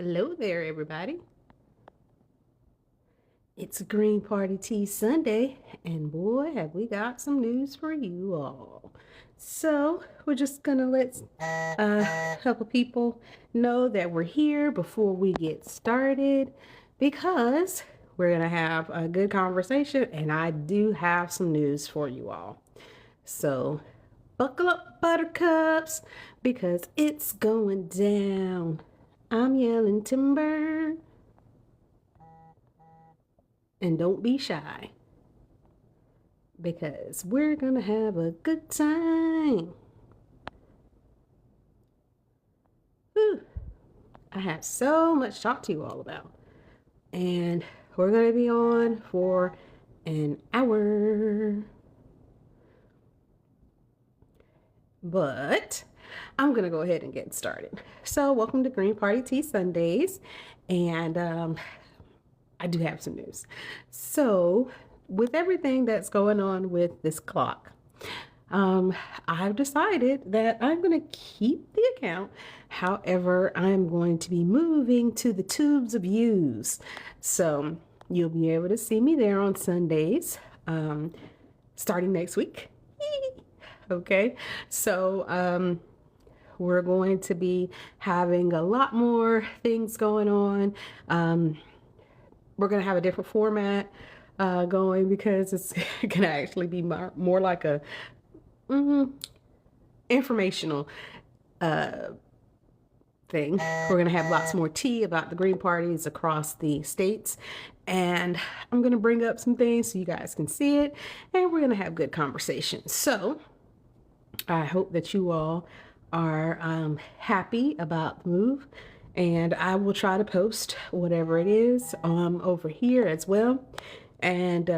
Hello there, everybody. It's Green Party Tea Sunday, and boy, have we got some news for you all. So, we're just gonna let a couple people know that we're here before we get started because we're gonna have a good conversation, and I do have some news for you all. So, buckle up, buttercups, because it's going down. I'm yelling timber. And don't be shy because we're going to have a good time. Whew. I have so much to talk to you all about. And we're going to be on for an hour. But I'm going to go ahead and get started. So, welcome to Green Party Tea Sundays. And I do have some news. So, with everything that's going on with this clock, I've decided that I'm going to keep the account. However, I'm going to be moving to the tubes of views. So, you'll be able to see me there on Sundays, starting next week. Okay, so we're going to be having a lot more things going on. We're going to have a different format going because it's going to actually be more like a informational thing. We're going to have lots more tea about the Green parties across the states. And I'm going to bring up some things so you guys can see it. And we're going to have good conversations. So I hope that you all are happy about the move. And I will try to post whatever it is over here as well. And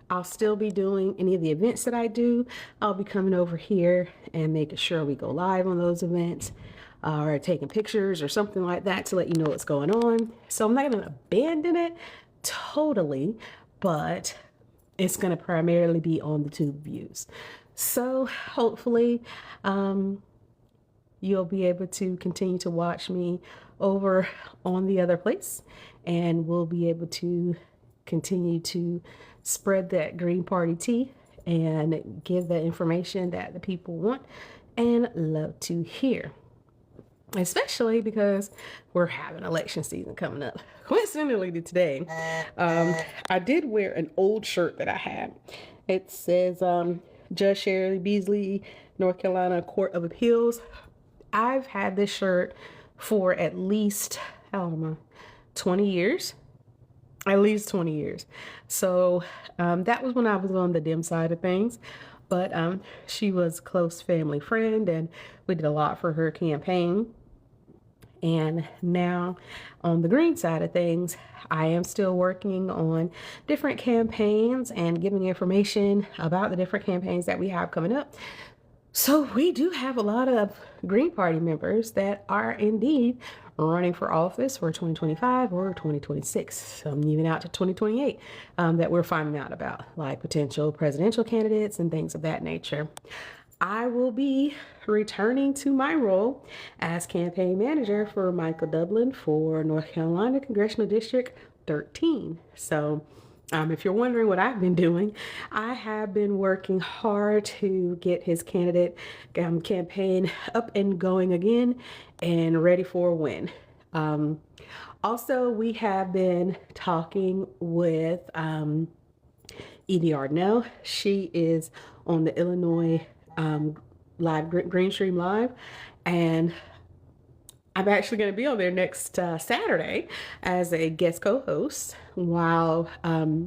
I'll still be doing any of the events that I do. I'll be coming over here and making sure we go live on those events or taking pictures or something like that to let you know what's going on. So I'm not going to abandon it totally, but it's going to primarily be on the tube views. So hopefully you'll be able to continue to watch me over on the other place, and we'll be able to continue to spread that Green Party tea and give the information that the people want and love to hear. Especially because we're having election season coming up. Coincidentally today, I did wear an old shirt that I had. It says Judge Shirley Beasley, North Carolina Court of Appeals. I've had this shirt for at least, 20 years. At least 20 years. So that was when I was on the dim side of things. But she was a close family friend, and we did a lot for her campaign. And now on the green side of things, I am still working on different campaigns and giving information about the different campaigns that we have coming up. So we do have a lot of Green Party members that are indeed running for office for 2025 or 2026, some even out to 2028 that we're finding out about, like potential presidential candidates and things of that nature. I will be returning to my role as campaign manager for Michael Dublin for North Carolina Congressional District 13. So if you're wondering what I've been doing, I have been working hard to get his candidate campaign up and going again and ready for a win. Also, we have been talking with Edie Ardnell. She is on the Illinois live Green Stream Live, and I'm actually going to be on there next Saturday as a guest co-host while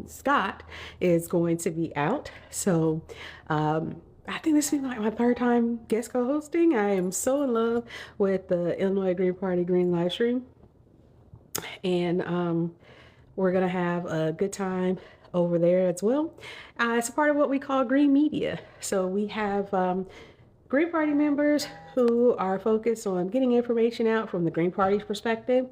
Scott is going to be out. So I think this will be like my third time guest co-hosting. I am so in love with the Illinois Green Party Green live stream, and we're going to have a good time over there as well. It's a part of what we call green media. So we have Green Party members who are focused on getting information out from the Green Party's perspective.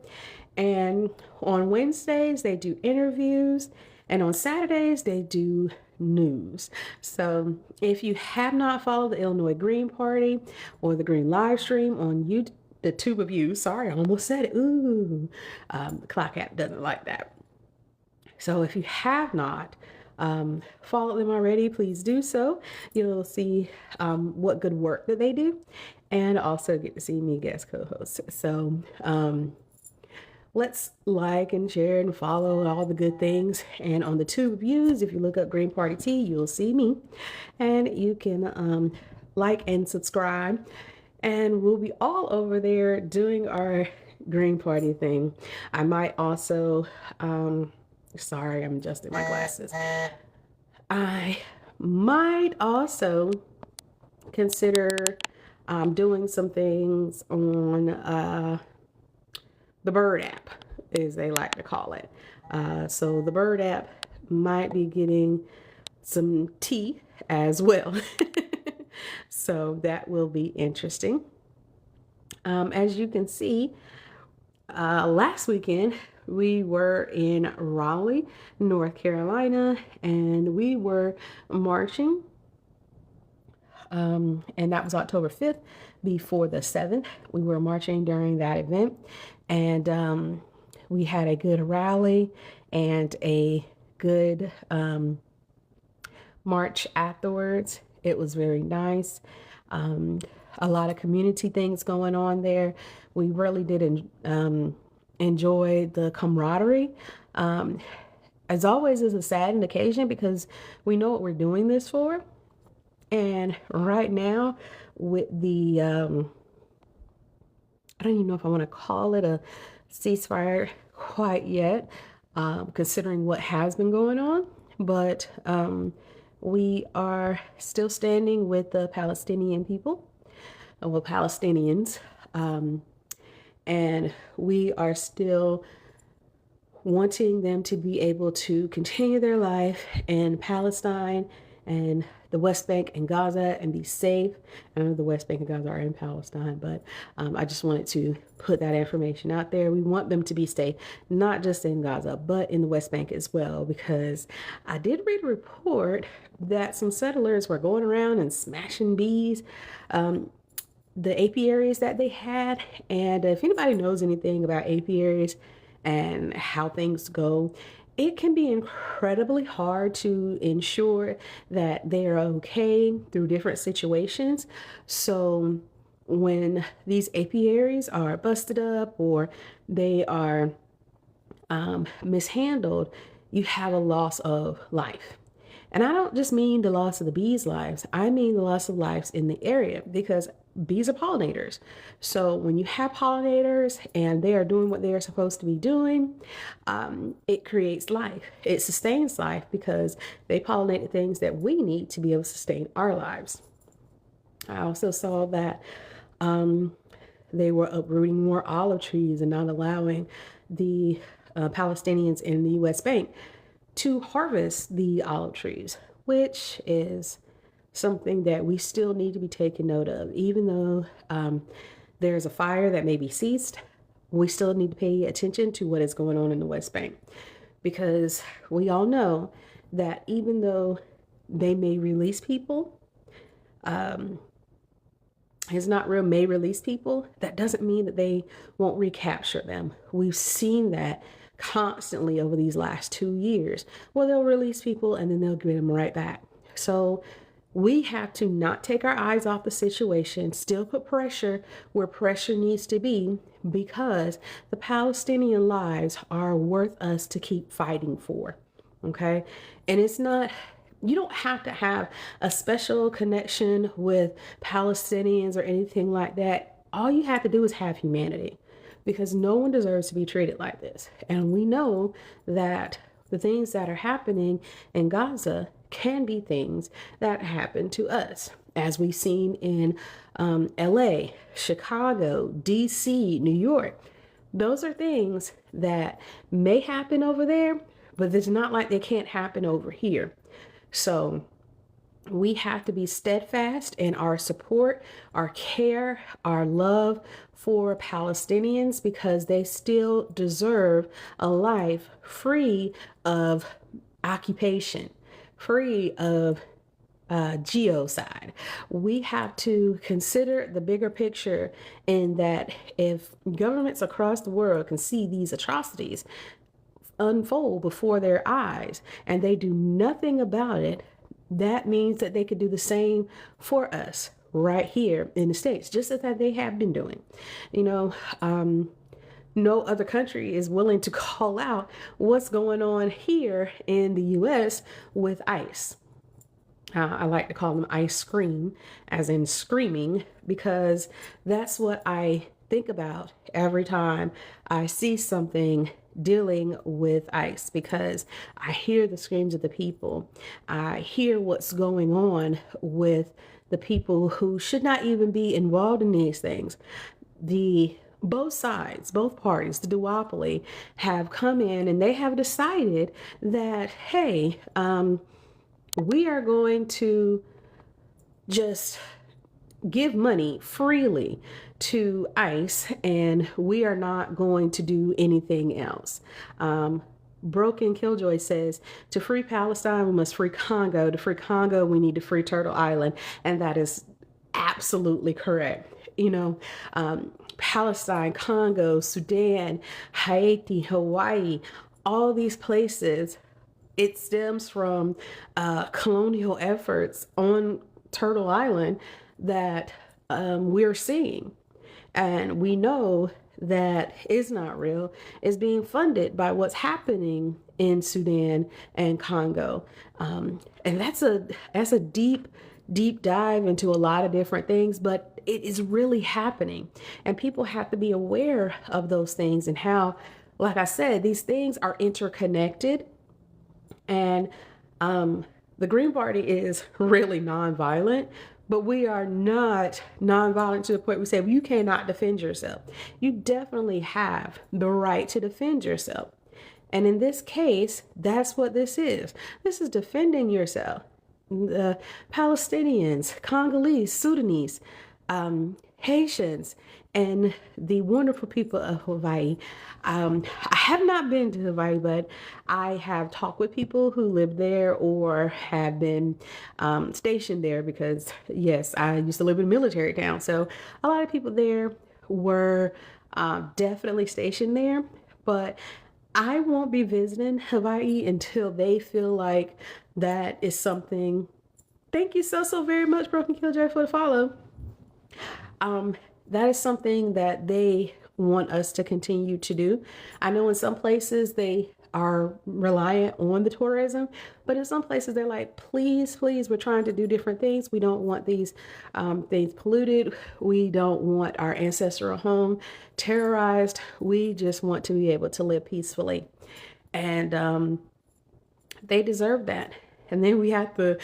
And on Wednesdays, they do interviews. And on Saturdays, they do news. So if you have not followed the Illinois Green Party or the Green live stream on the tube of views. Sorry, I almost said it. Ooh, the clock app doesn't like that. So if you have not followed them already, please do so. You'll see what good work that they do, and also get to see me guest co-host. So let's like and share and follow all the good things. And on the tube views, if you look up Green Party Tea, you'll see me, and you can like and subscribe. And we'll be all over there doing our Green Party thing. I might also, sorry, I'm adjusting my glasses. I might also consider doing some things on the Bird app, as they like to call it. So the Bird app might be getting some tea as well. So that will be interesting. As you can see, last weekend we were in Raleigh, North Carolina, and we were marching. And that was October 5th before the 7th. We were marching during that event, and we had a good rally and a good march afterwards. It was very nice. A lot of community things going on there. We really did enjoy the camaraderie. As always, is a saddened occasion because we know what we're doing this for. And right now, with the, I don't even know if I want to call it a ceasefire quite yet, considering what has been going on. But we are still standing with the Palestinian people, with Palestinians, and we are still wanting them to be able to continue their life in Palestine and the West Bank and Gaza and be safe. I know the West Bank and Gaza are in Palestine, but I just wanted to put that information out there. We want them to be safe, not just in Gaza, but in the West Bank as well, because I did read a report that some settlers were going around and smashing bees, the apiaries that they had. And if anybody knows anything about apiaries and how things go, it can be incredibly hard to ensure that they are okay through different situations. So when these apiaries are busted up or they are mishandled, you have a loss of life. And I don't just mean the loss of the bees' lives, I mean the loss of lives in the area, because bees are pollinators. So when you have pollinators and they are doing what they are supposed to be doing, it creates life. It sustains life because they pollinate the things that we need to be able to sustain our lives. I also saw that they were uprooting more olive trees and not allowing the Palestinians in the West Bank to harvest the olive trees, which is something that we still need to be taking note of. Even though there's a fire that may be ceased, we still need to pay attention to what is going on in the West Bank, because we all know that even though they may release people, it's not real may release people, that doesn't mean that they won't recapture them. We've seen that constantly over these last 2 years. Well, they'll release people and then they'll get them right back. So we have to not take our eyes off the situation, still put pressure where pressure needs to be, because the Palestinian lives are worth us to keep fighting for. Okay. And it's not, you don't have to have a special connection with Palestinians or anything like that. All you have to do is have humanity, because no one deserves to be treated like this. And we know that the things that are happening in Gaza can be things that happen to us, as we've seen in LA, Chicago, DC, New York. Those are things that may happen over there, but it's not like they can't happen over here. So we have to be steadfast in our support, our care, our love for Palestinians, because they still deserve a life free of occupation, free of geo side. We have to consider the bigger picture in that if governments across the world can see these atrocities unfold before their eyes and they do nothing about it, that means that they could do the same for us right here in the States, just as that they have been doing. You know, no other country is willing to call out what's going on here in the US with ICE. I like to call them ice cream, as in screaming, because that's what I think about every time I see something dealing with ICE, because I hear the screams of the people. I hear what's going on with the people who should not even be involved in these things. Both sides, both parties, the duopoly, have come in and they have decided that, hey, we are going to just give money freely to ICE and we are not going to do anything else. Broken Killjoy says, to free Palestine, we must free Congo. To free Congo, we need to free Turtle Island. And that is absolutely correct. You know, Palestine, Congo, Sudan, Haiti, Hawaii, all these places, it stems from colonial efforts on Turtle Island that we're seeing. And we know that is not real, is being funded by what's happening in Sudan and Congo. And that's a deep dive into a lot of different things, but it is really happening. And people have to be aware of those things and how, like I said, these things are interconnected. And the Green Party is really nonviolent, but we are not nonviolent to the point we say, well, you cannot defend yourself. You definitely have the right to defend yourself. And in this case, that's what this is. This is defending yourself. The Palestinians, Congolese, Sudanese, Haitians, and the wonderful people of Hawaii. I have not been to Hawaii, but I have talked with people who live there or have been stationed there because, yes, I used to live in a military town. So a lot of people there were definitely stationed there, but I won't be visiting Hawaii until they feel like that is something. Thank you so very much, Broken Killjoy, for the follow. That is something that they want us to continue to do. I know in some places they are reliant on the tourism, but in some places they're like, please, we're trying to do different things. We don't want these things polluted. We don't want our ancestral home terrorized. We just want to be able to live peacefully. And they deserve that. And then we have the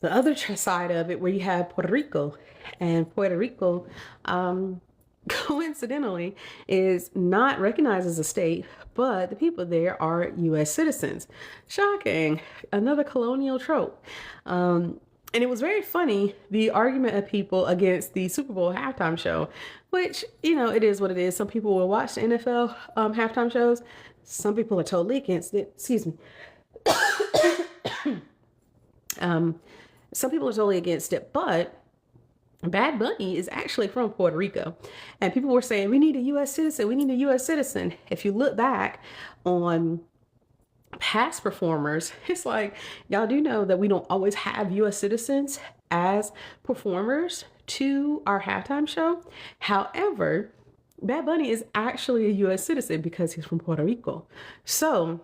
other side of it where you have Puerto Rico. And Puerto Rico, coincidentally, is not recognized as a state, but the people there are U.S. citizens. Shocking. Another colonial trope. And it was very funny, the argument of people against the Super Bowl halftime show, which, you know, it is what it is. Some people will watch the NFL halftime shows. Some people are totally against it. Excuse me. Some people are totally against it, but Bad Bunny is actually from Puerto Rico. And people were saying, we need a U.S. citizen. We need a U.S. citizen. If you look back on past performers, it's like, y'all do know that we don't always have U.S. citizens as performers to our halftime show. However, Bad Bunny is actually a U.S. citizen because he's from Puerto Rico. So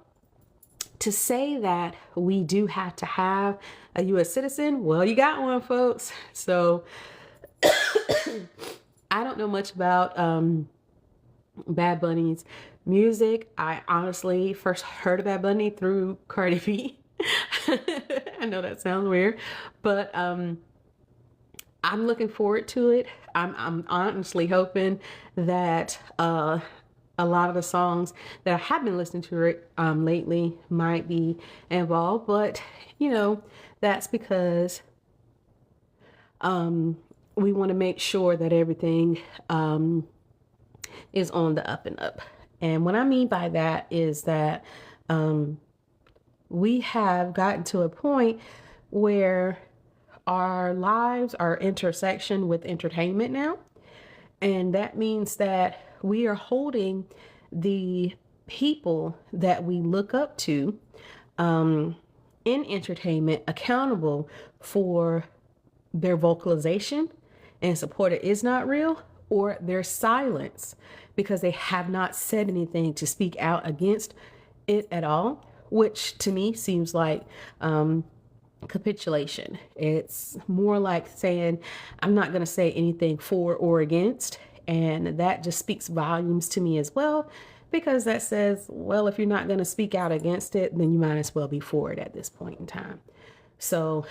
to say that we do have to have a U.S. citizen, well, you got one, folks. So I don't know much about Bad Bunny's music. I honestly first heard of Bad Bunny through Cardi B. I know that sounds weird, but I'm looking forward to it. I'm honestly hoping that a lot of the songs that I have been listening to lately might be involved, but you know, that's because we want to make sure that everything is on the up and up. And what I mean by that is that we have gotten to a point where our lives are intersection with entertainment now. And that means that we are holding the people that we look up to in entertainment accountable for their vocalization and support it is not real, or their silence because they have not said anything to speak out against it at all, which to me seems like capitulation. It's more like saying, I'm not going to say anything for or against. And that just speaks volumes to me as well, because that says, well, if you're not going to speak out against it, then you might as well be for it at this point in time. So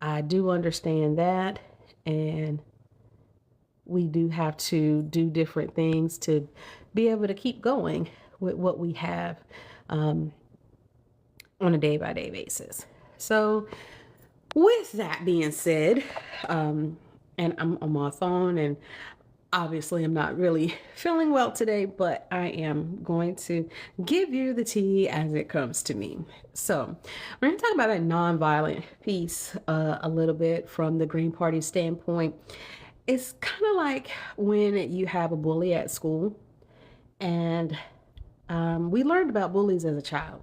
I do understand that. And we do have to do different things to be able to keep going with what we have on a day-by-day basis. So with that being said, and I'm on my phone, and obviously I'm not really feeling well today, but I am going to give you the tea as it comes to me. So we're going to talk about a nonviolent piece a little bit from the Green Party standpoint. It's kind of like when you have a bully at school, and we learned about bullies as a child.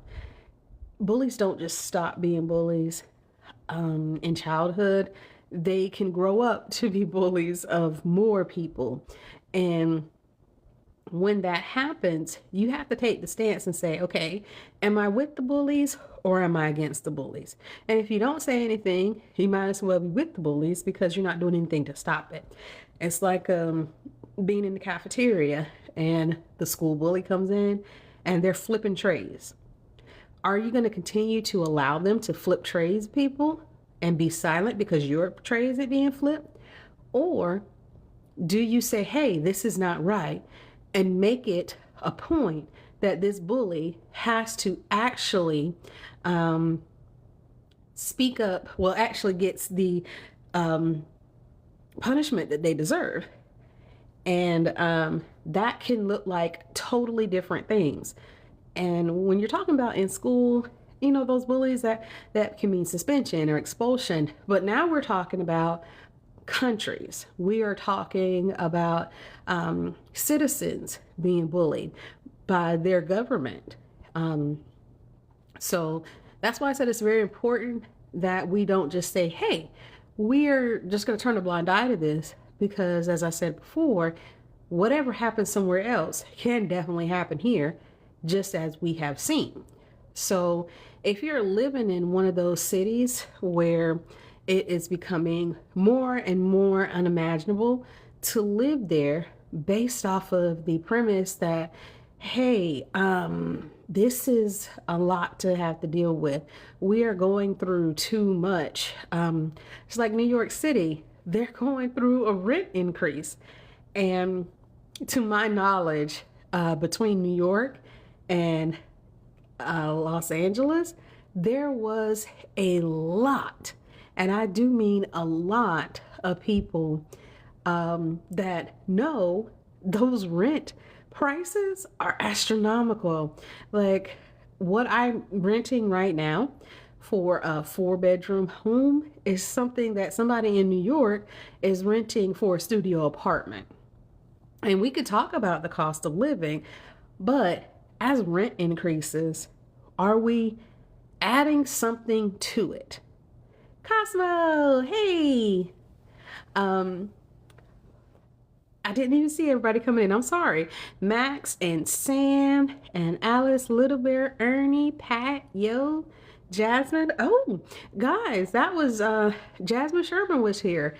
Bullies don't just stop being bullies in childhood. They can grow up to be bullies of more people. And when that happens, you have to take the stance and say, okay, am I with the bullies or am I against the bullies? And if you don't say anything, you might as well be with the bullies because you're not doing anything to stop it. It's like being in the cafeteria and the school bully comes in and they're flipping trays. Are you going to continue to allow them to flip trays, people, and be silent because your tray is being flipped? Or do you say, hey, this is not right, and make it a point that this bully has to actually speak up, well, actually gets the punishment that they deserve? And that can look like totally different things. And when you're talking about in school, you know, those bullies, that can mean suspension or expulsion. But now we're talking about countries. We are talking about citizens being bullied by their government. So that's why I said it's very important that we don't just say, hey, we're just going to turn a blind eye to this, because as I said before, whatever happens somewhere else can definitely happen here, just as we have seen. So if you're living in one of those cities where it is becoming more and more unimaginable to live there based off of the premise that, hey, this is a lot to have to deal with. We are going through too much. It's like New York City. They're going through a rent increase. And to my knowledge, between New York and Los Angeles, there was a lot, and I do mean a lot, of people that know those rent prices are astronomical. Like what I'm renting right now for a 4-bedroom home is something that somebody in New York is renting for a studio apartment. And we could talk about the cost of living, but as rent increases, are we adding something to it? Cosmo, hey. I didn't even see everybody coming in. I'm sorry. Max and Sam and Alice, Little Bear, Ernie, Pat, Yo, Jasmine. Oh, guys, that was Jasmine Sherman was here.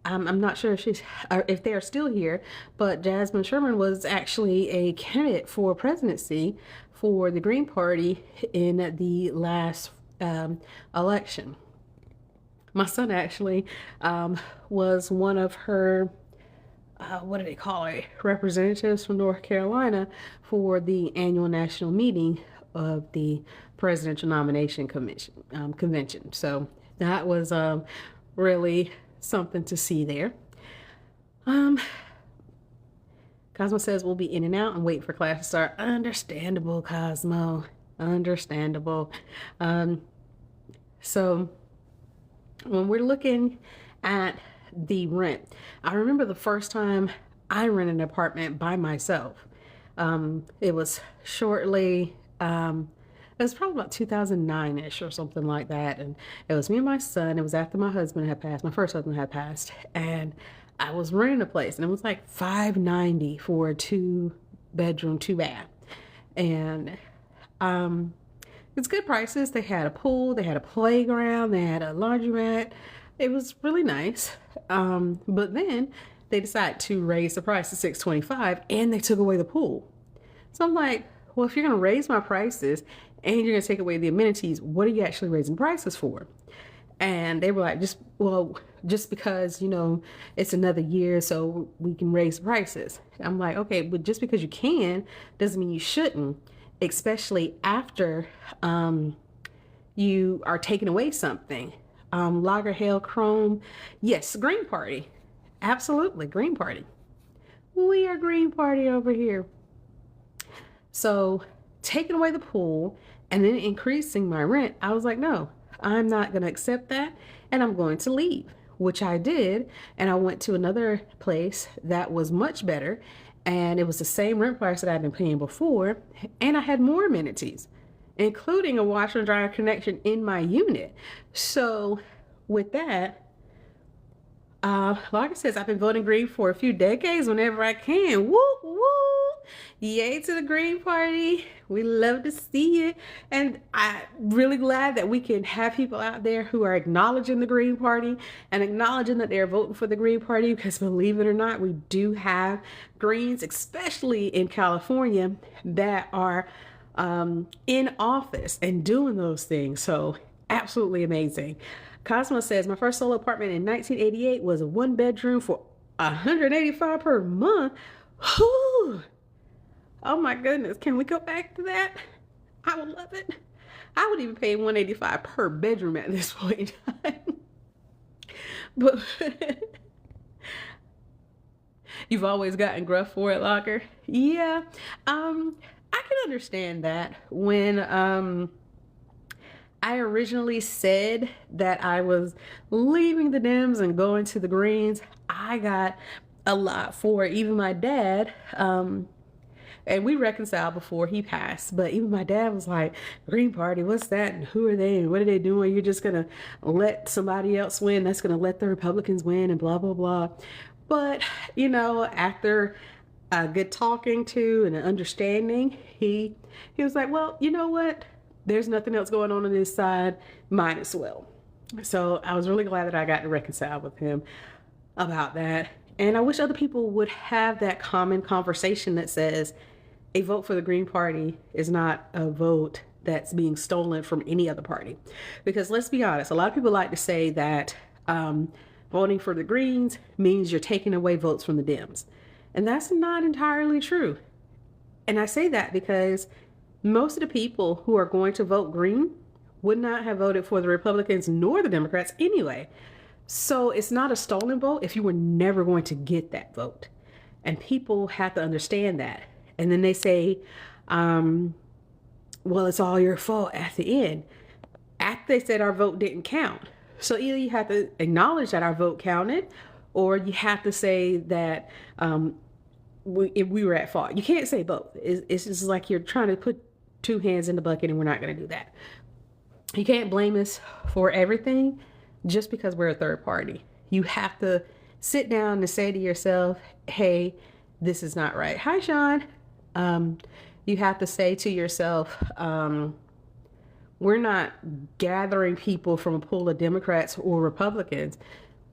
I'm not sure if they are still here, but Jasmine Sherman was actually a candidate for presidency for the Green Party in the last election. My son actually was one of her, what do they call it, representatives from North Carolina for the annual national meeting of the Presidential Nomination Convention. So that was really something to see there. Cosmo says we'll be in and out and wait for class to start. Understandable, Cosmo. Understandable. So when we're looking at the rent, I remember the first time I rented an apartment by myself. It was shortly, it was probably about 2009-ish or something like that. And it was me and my son. It was after my husband had passed, my first husband had passed. And I was renting a place, and it was like $590 for a 2-bedroom, 2-bath. And it's good prices. They had a pool, they had a playground, they had a laundromat. It was really nice. But then they decided to raise the price to $625, and they took away the pool. So I'm like, well, if you're going to raise my prices and you're going to take away the amenities, what are you actually raising prices for? And they were like, just because, it's another year, so we can raise prices. I'm like, okay, but just because you can doesn't mean you shouldn't, especially after you are taking away something. Lager, Hale, Chrome. Yes, Green Party. Absolutely, Green Party. We are Green Party over here. So taking away the pool and then increasing my rent, I was like, no, I'm not going to accept that, and I'm going to leave, which I did. And I went to another place that was much better, and it was the same rent price that I'd been paying before, and I had more amenities, including a washer and dryer connection in my unit. So with that, like I said, I've been voting Green for a few decades whenever I can. Woo, woo. Yay to the Green Party. We love to see it. And I'm really glad that we can have people out there who are acknowledging the Green Party and acknowledging that they're voting for the Green Party, because believe it or not, we do have Greens, especially in California, that are in office and doing those things. So absolutely amazing. Cosmo says, my first solo apartment in 1988 was a 1-bedroom for $185 per month. Whew. Oh my goodness. Can we go back to that? I would love it. I would even pay $185 per bedroom at this point in time. But you've always gotten gruff for it, Locker. Yeah. I can understand that. When I originally said that I was leaving the Dems and going to the Greens, I got a lot for it. Even my dad, and we reconciled before he passed, but even my dad was like, Green Party, what's that? And who are they? And what are they doing? You're just going to let somebody else win. That's going to let the Republicans win and blah, blah, blah. But, after a good talking to and an understanding, he was like, well, you know what? There's nothing else going on this side. Might as well. So I was really glad that I got to reconcile with him about that. And I wish other people would have that common conversation that says a vote for the Green Party is not a vote that's being stolen from any other party. Because let's be honest, a lot of people like to say that voting for the Greens means you're taking away votes from the Dems. And that's not entirely true. And I say that because most of the people who are going to vote Green would not have voted for the Republicans nor the Democrats anyway. So it's not a stolen vote if you were never going to get that vote. And people have to understand that. And then they say, well, it's all your fault at the end. After they said our vote didn't count. So either you have to acknowledge that our vote counted, or you have to say that we were at fault. You can't say both. It's just like you're trying to put two hands in the bucket, and we're not going to do that. You can't blame us for everything just because we're a third party. You have to sit down and say to yourself, hey, this is not right. Hi, Sean. You have to say to yourself, we're not gathering people from a pool of Democrats or Republicans.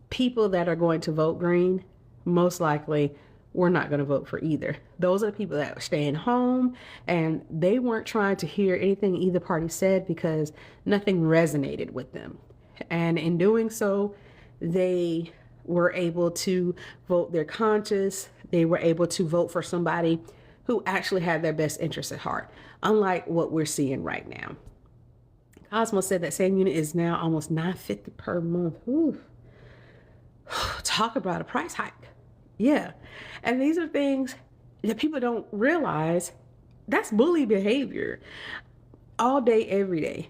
People that are going to vote Green, most likely, we're not going to vote for either. Those are the people that are staying home, and they weren't trying to hear anything either party said because nothing resonated with them. And in doing so, they were able to vote their conscience. They were able to vote for somebody who actually had their best interests at heart, unlike what we're seeing right now. Cosmo said that same unit is now almost $950 per month. Ooh. Talk about a price hike. Yeah. And these are things that people don't realize. That's bully behavior all day, every day.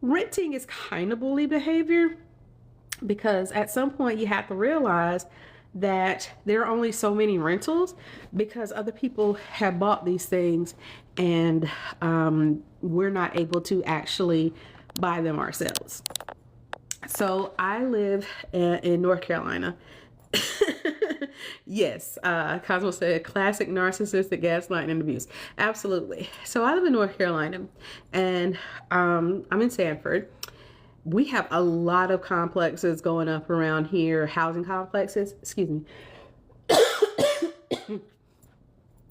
renting is kind of bully behavior, because at some point you have to realize that there are only so many rentals because other people have bought these things, and we're not able to actually buy them ourselves. So I live in North Carolina. Yes, Cosmo said classic narcissistic gaslighting and abuse. Absolutely. So I live in North Carolina, and I'm in Sanford. We have a lot of complexes going up around here, housing complexes, excuse me.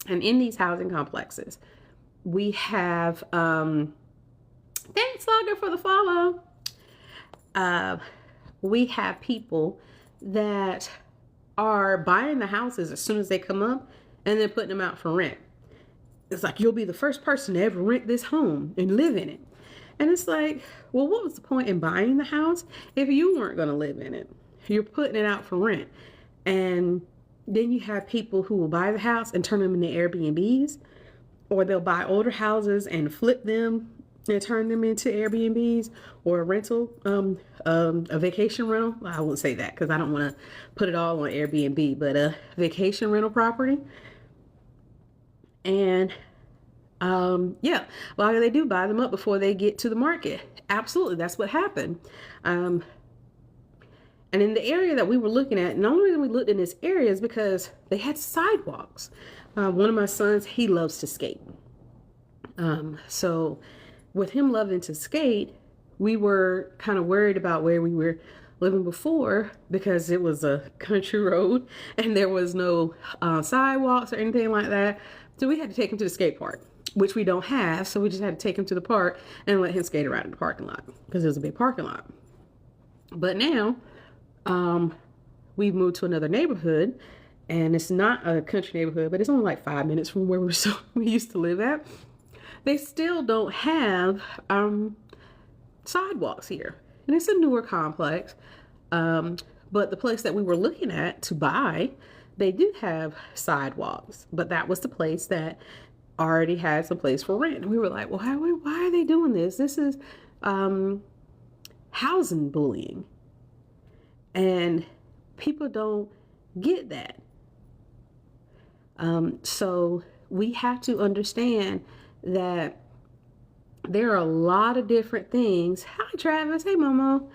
And in these housing complexes, we have, thanks Logger for the follow. We have people that are buying the houses as soon as they come up and then putting them out for rent. It's like, you'll be the first person to ever rent this home and live in it. And it's like, well, what was the point in buying the house if you weren't going to live in it? You're putting it out for rent. And then you have people who will buy the house and turn them into Airbnbs, or they'll buy older houses and flip them and turn them into Airbnbs or a rental, a vacation rental. I won't say that because I don't want to put it all on Airbnb, but a vacation rental property. And yeah, well, they do buy them up before they get to the market. Absolutely, that's what happened. And in the area that we were looking at, and the only reason we looked in this area is because they had sidewalks. One of my sons, he loves to skate. So with him loving to skate, we were kind of worried about where we were living before, because it was a country road and there was no sidewalks or anything like that. So we had to take him to the skate park, which we don't have. So we just had to take him to the park and let him skate around in the parking lot, because it was a big parking lot. But now we've moved to another neighborhood, and it's not a country neighborhood, but it's only like 5 minutes from where we used to live at. They still don't have sidewalks here. And it's a newer complex. But the place that we were looking at to buy, they do have sidewalks. But that was the place that already had some place for rent. And we were like, well, why are they doing this? This is housing bullying. And people don't get that. So we have to understand that there are a lot of different things. Hi, Travis. Hey, Momo.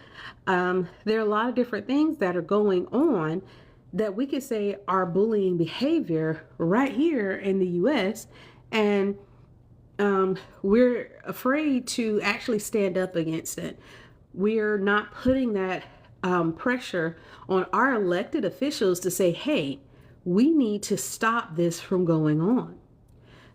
There are a lot of different things that are going on that we could say are bullying behavior right here in the U.S. And we're afraid to actually stand up against it. We're not putting that pressure on our elected officials to say, hey, we need to stop this from going on.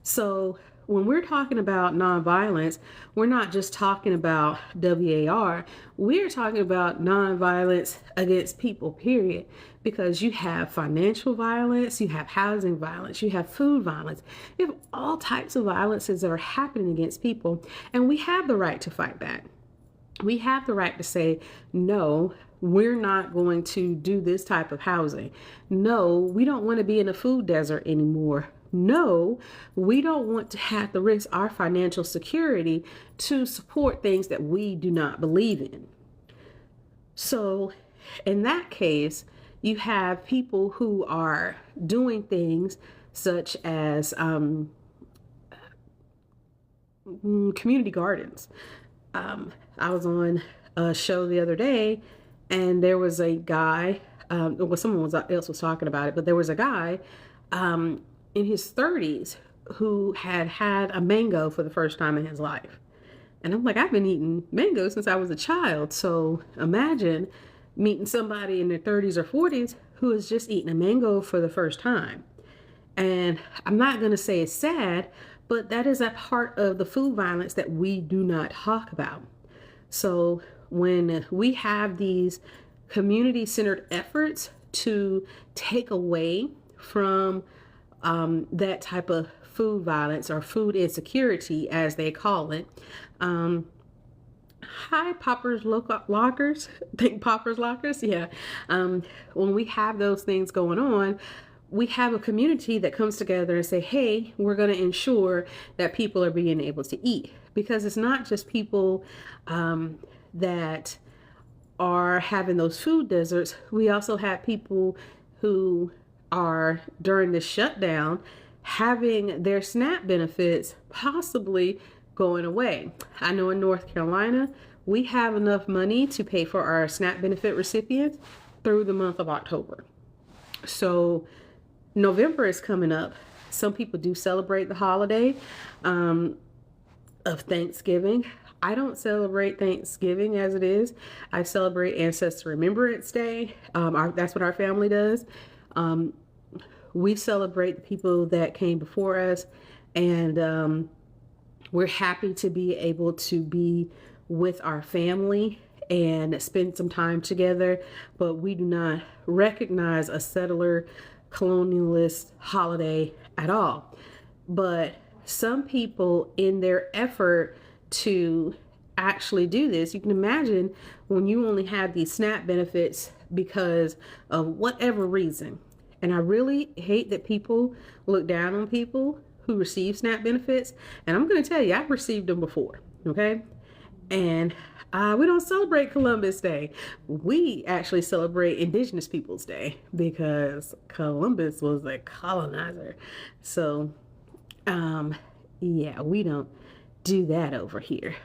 So when we're talking about nonviolence, we're not just talking about WAR. We're talking about nonviolence against people, period. Because you have financial violence, you have housing violence, you have food violence. You have all types of violences that are happening against people. And we have the right to fight back. We have the right to say, no, we're not going to do this type of housing. No, we don't want to be in a food desert anymore. No, we don't want to have to risk our financial security to support things that we do not believe in. So in that case, you have people who are doing things such as community gardens. I was on a show the other day, and there was a guy, well, someone else was talking about it, but there was a guy in his 30s who had had a mango for the first time in his life. And I'm like, I've been eating mango since I was a child. So imagine meeting somebody in their 30s or 40s who is just eating a mango for the first time. And I'm not going to say it's sad, but that is a part of the food violence that we do not talk about. So when we have these community-centered efforts to take away from that type of food violence or food insecurity, as they call it. Hi, Poppers Lockers. Think Poppers Lockers. Yeah. When we have those things going on, we have a community that comes together and say, hey, we're going to ensure that people are being able to eat. because it's not just people that are having those food deserts. We also have people who are during the shutdown having their SNAP benefits possibly going away. I know in North Carolina, we have enough money to pay for our SNAP benefit recipients through the month of October. So November is coming up. Some people do celebrate the holiday of Thanksgiving. I don't celebrate Thanksgiving as it is. I celebrate Ancestor Remembrance Day. That's what our family does. We celebrate the people that came before us, and we're happy to be able to be with our family and spend some time together, but we do not recognize a settler colonialist holiday at all. But some people, in their effort to actually do this, you can imagine when you only have these SNAP benefits because of whatever reason. And I really hate that people look down on people who receive SNAP benefits. And I'm going to tell you, I've received them before, okay? And we don't celebrate Columbus Day. We actually celebrate Indigenous Peoples Day because Columbus was a colonizer. So, yeah, we don't do that over here.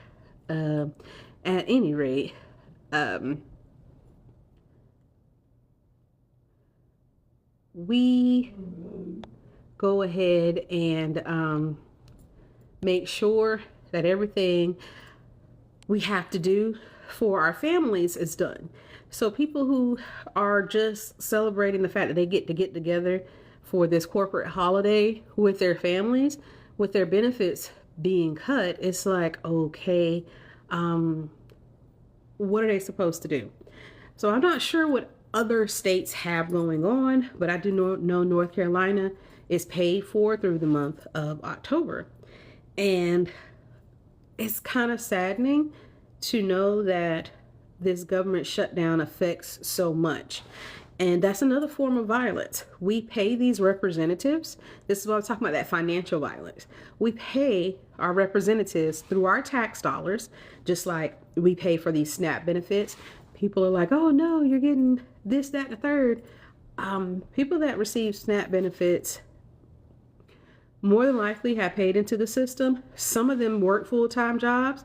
At any rate, we go ahead and make sure that everything we have to do for our families is done. So people who are just celebrating the fact that they get together for this corporate holiday with their families, with their benefits being cut, it's like, okay, what are they supposed to do? So I'm not sure what other states have going on, but I do know North Carolina is paid for through the month of October. And it's kind of saddening to know that this government shutdown affects so much. And that's another form of violence. We pay these representatives. This is what I'm talking about, that financial violence. We pay our representatives through our tax dollars, just like we pay for these SNAP benefits. People are like, oh no, you're getting this, that, and the third. People that receive SNAP benefits more than likely have paid into the system. Some of them work full-time jobs,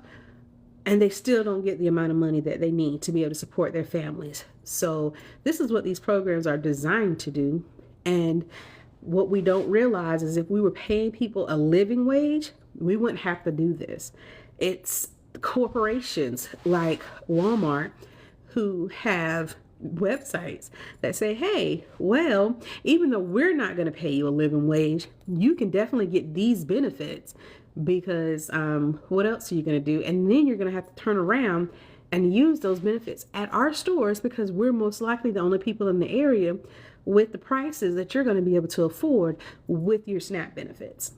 and they still don't get the amount of money that they need to be able to support their families. So this is what these programs are designed to do. And what we don't realize is if we were paying people a living wage, we wouldn't have to do this. It's corporations like Walmart who have websites that say, hey, well, even though we're not going to pay you a living wage, you can definitely get these benefits because what else are you going to do? And then you're going to have to turn around and use those benefits at our stores because we're most likely the only people in the area with the prices that you're going to be able to afford with your SNAP benefits.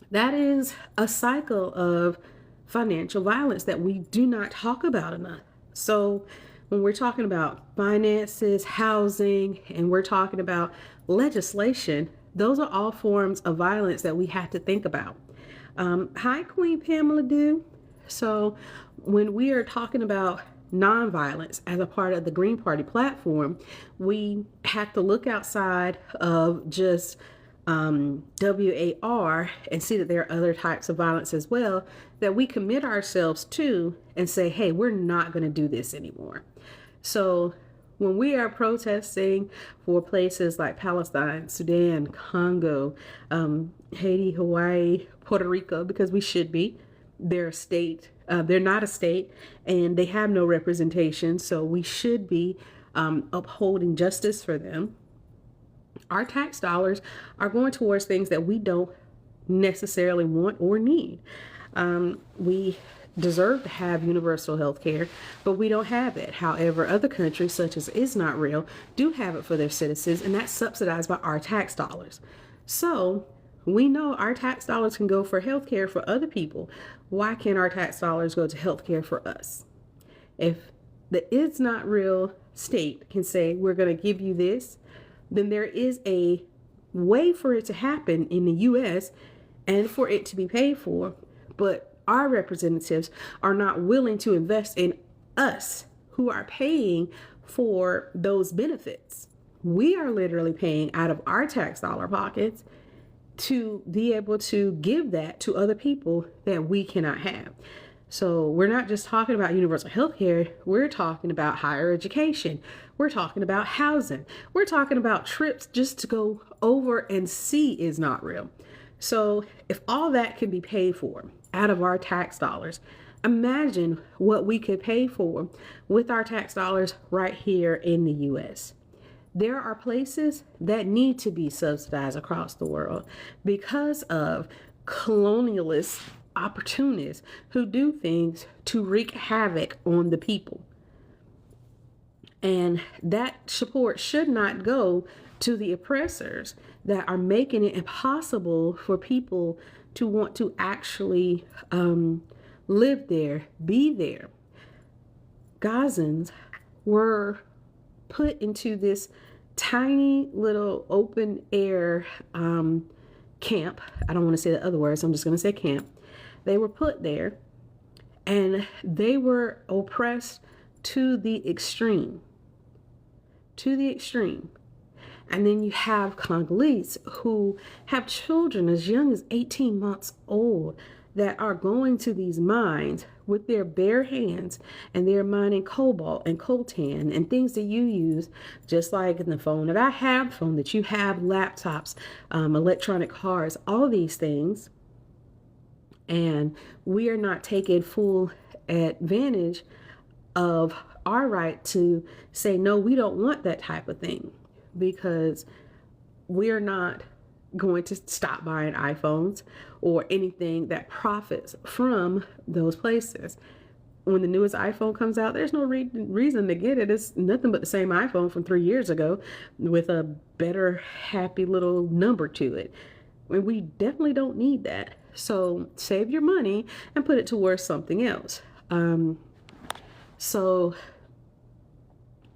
That is a cycle of financial violence that we do not talk about enough. So when we're talking about finances, housing, and we're talking about legislation, those are all forms of violence that we have to think about. Hi, Queen Pamela Dew. So when we are talking about nonviolence as a part of the Green Party platform, we have to look outside of just WAR and see that there are other types of violence as well that we commit ourselves to and say, hey, we're not going to do this anymore. So when we are protesting for places like Palestine, Sudan, Congo, Haiti, Hawaii, Puerto Rico, because we should be, they're a state, they're not a state, and they have no representation, so we should be upholding justice for them. Our tax dollars are going towards things that we don't necessarily want or need. We deserve to have universal health care, but we don't have it. However, other countries such as Israel do have it for their citizens, and that's subsidized by our tax dollars. So we know our tax dollars can go for health care for other people. Why can't our tax dollars go to health care for us? If the Israel state can say, we're going to give you this, then there is a way for it to happen in the U.S. and for it to be paid for, but our representatives are not willing to invest in us who are paying for those benefits. We are literally paying out of our tax dollar pockets to be able to give that to other people that we cannot have. So we're not just talking about universal health care. We're talking about higher education. We're talking about housing. We're talking about trips just to go over and see is not real. So if all that can be paid for out of our tax dollars, imagine what we could pay for with our tax dollars right here in the U.S. There are places that need to be subsidized across the world because of colonialist opportunists who do things to wreak havoc on the people. And that support should not go to the oppressors that are making it impossible for people to want to actually live there, be there. Gazans were put into this tiny little open air camp. I don't want to say the other words. I'm just going to say camp. They were put there and they were oppressed to the extreme. To the extreme. And then you have Congolese who have children as young as 18 months old that are going to these mines with their bare hands, and they're mining cobalt and coltan and things that you use, just like in the phone that I have, the phone that you have, laptops, electronic cars, all these things. And we are not taking full advantage of our right to say, no, we don't want that type of thing, because we're not going to stop buying iPhones or anything that profits from those places. When the newest iPhone comes out, there's no reason to get it. It's nothing but the same iPhone from 3 years ago with a better, happy little number to it. And we definitely don't need that. So save your money and put it towards something else. So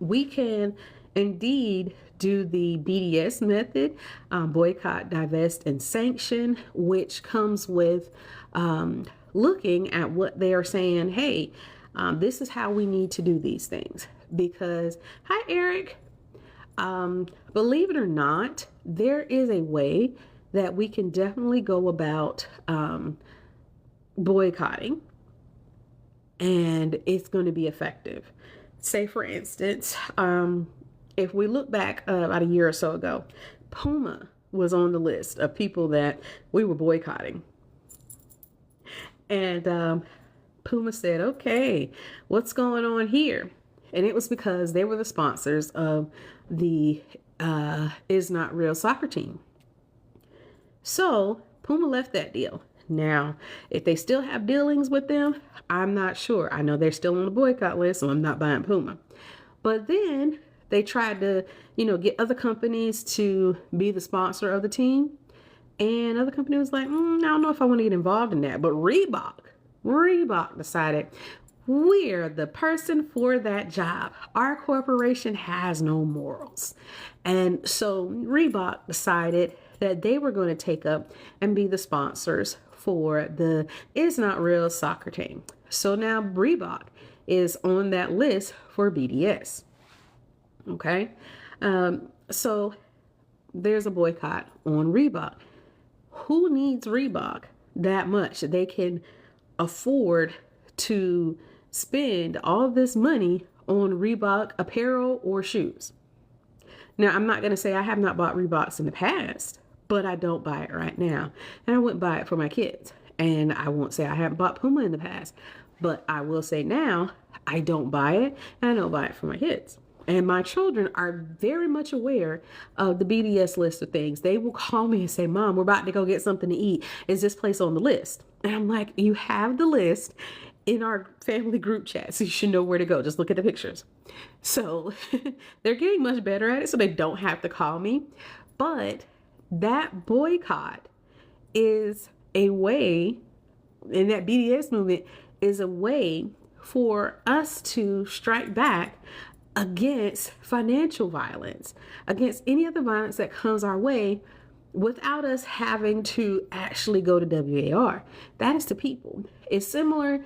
we can indeed do the BDS method, boycott, divest, and sanction, which comes with looking at what they are saying. Hey, this is how we need to do these things. Because, hi, Eric. Believe it or not, there is a way that we can definitely go about boycotting, and it's going to be effective. Say, for instance, if we look back about a year or so ago, Puma was on the list of people that we were boycotting. And Puma said, okay, what's going on here? And it was because they were the sponsors of the Is Not Real soccer team. So Puma left that deal. Now, if they still have dealings with them, I'm not sure. I know they're still on the boycott list, so I'm not buying Puma. But then they tried to, get other companies to be the sponsor of the team. And other company was like, I don't know if I want to get involved in that. But Reebok decided, we're the person for that job. Our corporation has no morals. And so Reebok decided that they were going to take up and be the sponsors for the Is Not Real soccer team. So now Reebok is on that list for BDS. Okay. So there's a boycott on Reebok. Who needs Reebok that much? They can afford to spend all this money on Reebok apparel or shoes. Now, I'm not going to say I have not bought Reeboks in the past, but I don't buy it right now. And I wouldn't buy it for my kids. And I won't say I haven't bought Puma in the past, but I will say now I don't buy it, and I don't buy it for my kids. And my children are very much aware of the BDS list of things. They will call me and say, Mom, we're about to go get something to eat. Is this place on the list? And I'm like, you have the list in our family group chat, so you should know where to go. Just look at the pictures. So they're getting much better at it, so they don't have to call me. But that boycott is a way, and that BDS movement is a way for us to strike back against financial violence, against any other violence that comes our way, without us having to actually go to WAR. That is the people. It's similar,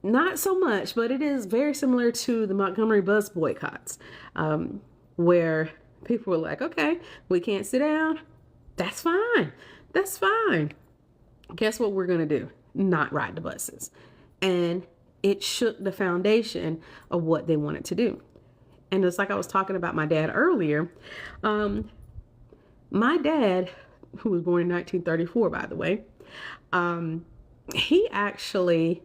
not so much, but it is very similar to the Montgomery bus boycotts, where people were like, okay, we can't sit down. That's fine. That's fine. Guess what we're going to do? Not ride the buses. And it shook the foundation of what they wanted to do. And it's like I was talking about my dad earlier. My dad, who was born in 1934, by the way, he actually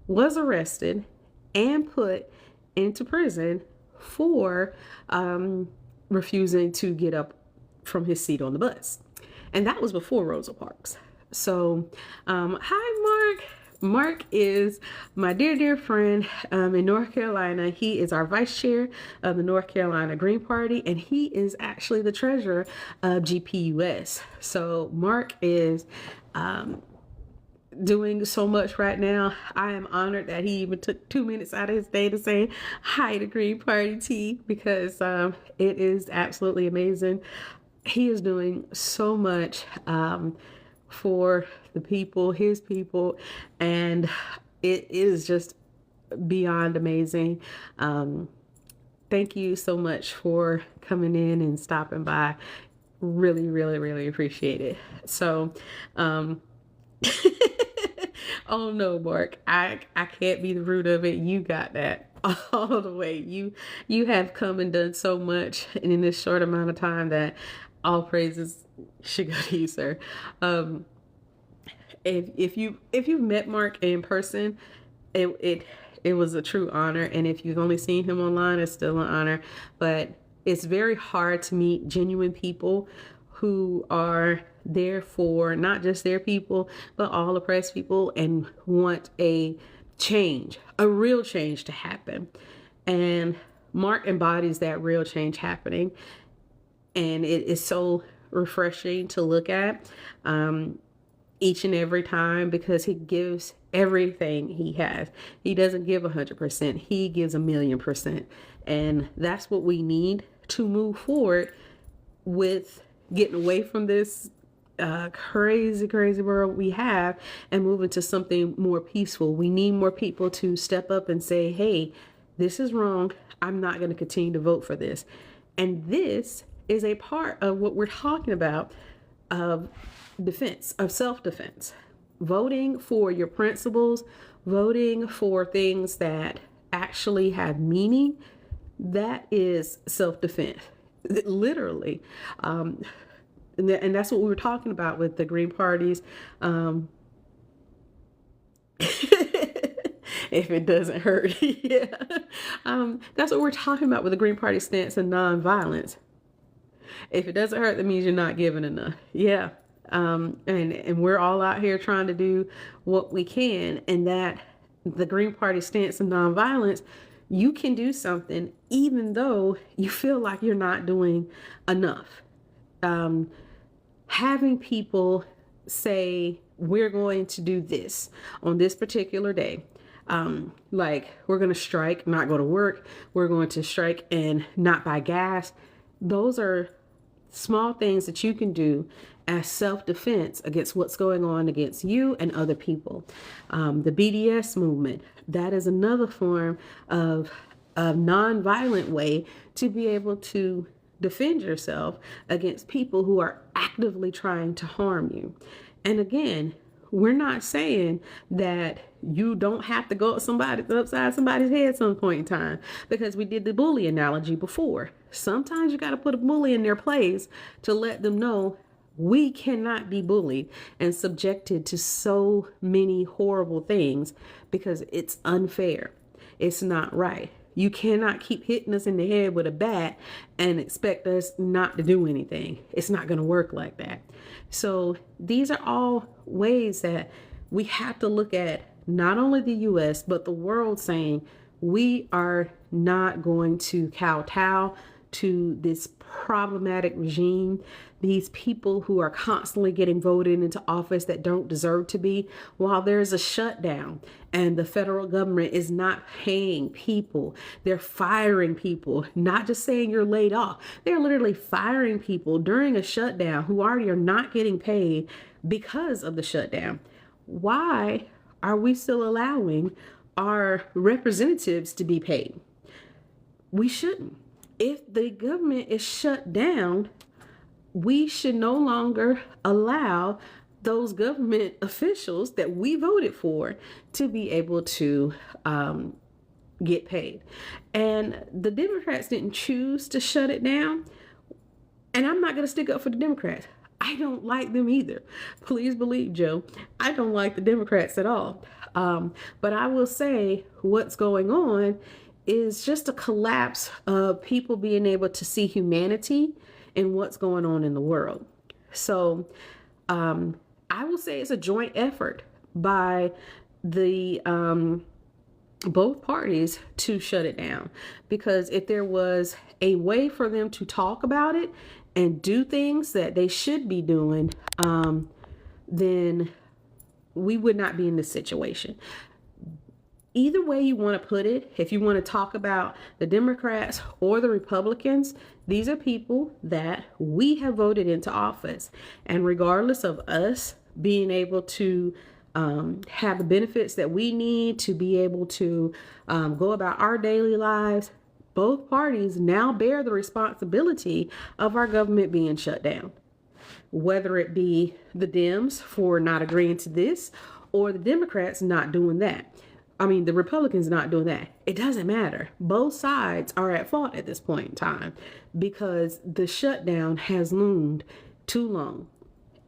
was arrested and put into prison for refusing to get up from his seat on the bus. And that was before Rosa Parks. So, hi, Mark. Mark is my dear, dear friend in North Carolina. He is our vice chair of the North Carolina Green Party, and he is actually the treasurer of GPUS. So Mark is doing so much right now. I am honored that he even took 2 minutes out of his day to say hi to Green Party T, because it is absolutely amazing. He is doing so much for the people, his people, and it is just beyond amazing. Thank you so much for coming in and stopping by. Really, really, really appreciate it. So, oh no, Mark, I can't be the root of it. You got that all the way. You have come and done so much in this short amount of time that all praises should go to you, sir. If you've met Mark in person, it was a true honor. And if you've only seen him online, it's still an honor. But it's very hard to meet genuine people who are there for not just their people, but all oppressed people, and want a change, a real change to happen. And Mark embodies that real change happening. And it is so refreshing to look at each and every time, because he gives everything he has. He doesn't give 100%. He gives 1,000,000%. And that's what we need to move forward with getting away from this crazy, crazy world we have and move into something more peaceful. We need more people to step up and say, hey, this is wrong. I'm not going to continue to vote for this. And this is a part of what we're talking about, of defense, of self-defense. Voting for your principles, voting for things that actually have meaning, that is self-defense, literally. And that's what we were talking about with the Green Parties. If it doesn't hurt, yeah. That's what we're talking about with the Green Party stance and nonviolence. If it doesn't hurt, that means you're not giving enough. Yeah. And we're all out here trying to do what we can, and that the Green Party stance and nonviolence, you can do something even though you feel like you're not doing enough. Having people say, we're going to do this on this particular day. Like, we're going to strike, not go to work. We're going to strike and not buy gas. Those are small things that you can do as self-defense against what's going on against you and other people. The BDS movement, that is another form of a non-violent way to be able to defend yourself against people who are actively trying to harm you. And again, we're not saying that you don't have to go upside somebody's head at some point in time, because we did the bully analogy before. Sometimes you got to put a bully in their place to let them know we cannot be bullied and subjected to so many horrible things, because it's unfair. It's not right. You cannot keep hitting us in the head with a bat and expect us not to do anything. It's not going to work like that. So these are all ways that we have to look at not only the U.S., but the world, saying we are not going to kowtow to this problematic regime, these people who are constantly getting voted into office that don't deserve to be, while there's a shutdown and the federal government is not paying people. They're firing people, not just saying you're laid off. They're literally firing people during a shutdown who already are not getting paid because of the shutdown. Why are we still allowing our representatives to be paid? We shouldn't. If the government is shut down, we should no longer allow those government officials that we voted for to be able to get paid. And the Democrats didn't choose to shut it down. And I'm not going to stick up for the Democrats. I don't like them either. Please believe, Joe, I don't like the Democrats at all. But I will say what's going on is just a collapse of people being able to see humanity in what's going on in the world. So I will say it's a joint effort by the both parties to shut it down, because if there was a way for them to talk about it and do things that they should be doing, then we would not be in this situation. Either way you want to put it, if you want to talk about the Democrats or the Republicans, these are people that we have voted into office. And regardless of us being able to have the benefits that we need to be able to go about our daily lives, both parties now bear the responsibility of our government being shut down. Whether it be the Dems for not agreeing to this or the Democrats not doing that. The Republicans not doing that. It doesn't matter. Both sides are at fault at this point in time because the shutdown has loomed too long.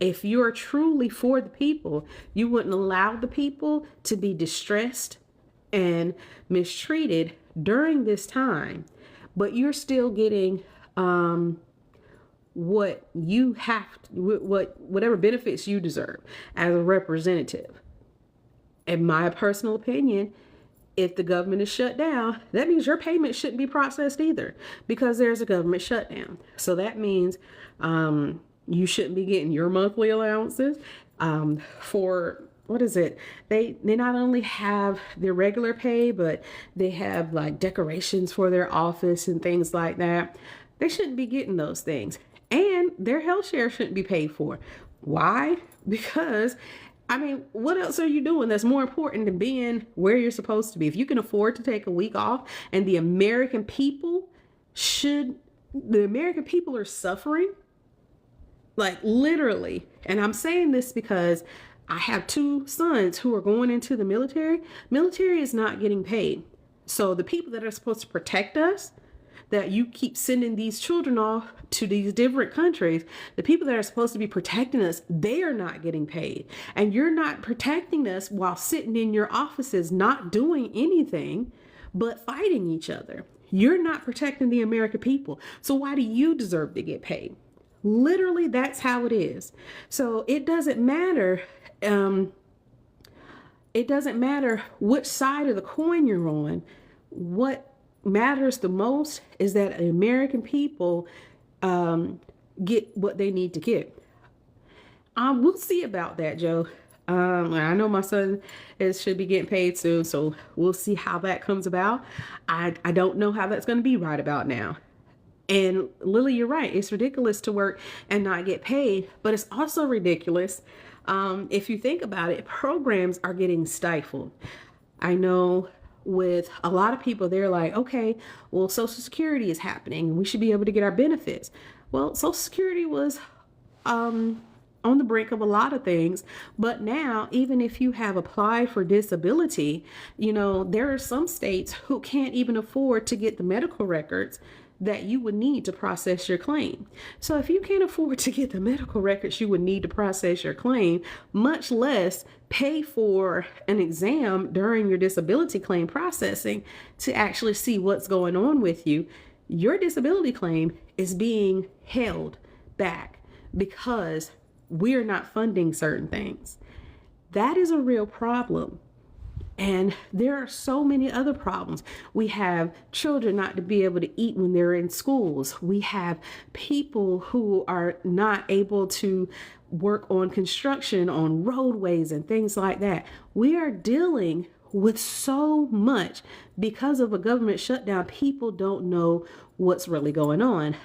If you're truly for the people, you wouldn't allow the people to be distressed and mistreated during this time, but you're still getting what you have to, whatever benefits you deserve as a representative. In my personal opinion, if the government is shut down, that means your payment shouldn't be processed either because there's a government shutdown. So that means you shouldn't be getting your monthly allowances for, what is it? They not only have their regular pay, but they have like decorations for their office and things like that. They shouldn't be getting those things. And their health share shouldn't be paid for. Why? Because what else are you doing that's more important than being where you're supposed to be? If you can afford to take a week off and the American people are suffering, like literally. And I'm saying this because I have two sons who are going into the military. Military is not getting paid. So the people that are supposed to protect us, that you keep sending these children off to these different countries, the people that are supposed to be protecting us, they are not getting paid. And you're not protecting us while sitting in your offices, not doing anything, but fighting each other. You're not protecting the American people. So why do you deserve to get paid? Literally, that's how it is. So it doesn't matter. It doesn't matter which side of the coin you're on. What matters the most is that American people get what they need to get. We'll see about that, Joe. I know my son should be getting paid soon, so we'll see how that comes about. I don't know how that's going to be right about now. And Lily, you're right. It's ridiculous to work and not get paid, but it's also ridiculous. If you think about it, programs are getting stifled. I know with a lot of people, they're like, okay, well, Social Security is happening. We should be able to get our benefits. Well, Social Security was on the brink of a lot of things. But now, even if you have applied for disability, there are some states who can't even afford to get the medical records that you would need to process your claim. So if you can't afford to get the medical records you would need to process your claim, much less pay for an exam during your disability claim processing to actually see what's going on with you, your disability claim is being held back because we're not funding certain things. That is a real problem. And there are so many other problems. We have children not to be able to eat when they're in schools. We have people who are not able to work on construction, on roadways, and things like that. We are dealing with so much because of a government shutdown. People don't know what's really going on.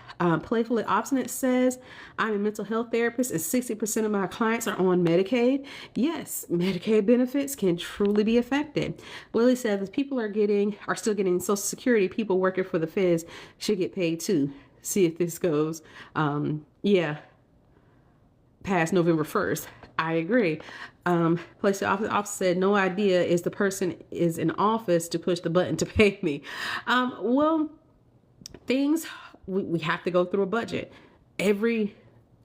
Playfully Obstinate says, I'm a mental health therapist and 60% of my clients are on Medicaid. Yes, Medicaid benefits can truly be affected. Lily says, if people are still getting Social Security, people working for the feds should get paid too. See if this goes. Yeah, past November 1st. I agree. Place the office said, no idea is the person is in office to push the button to pay me. Well, things, we have to go through a budget. Every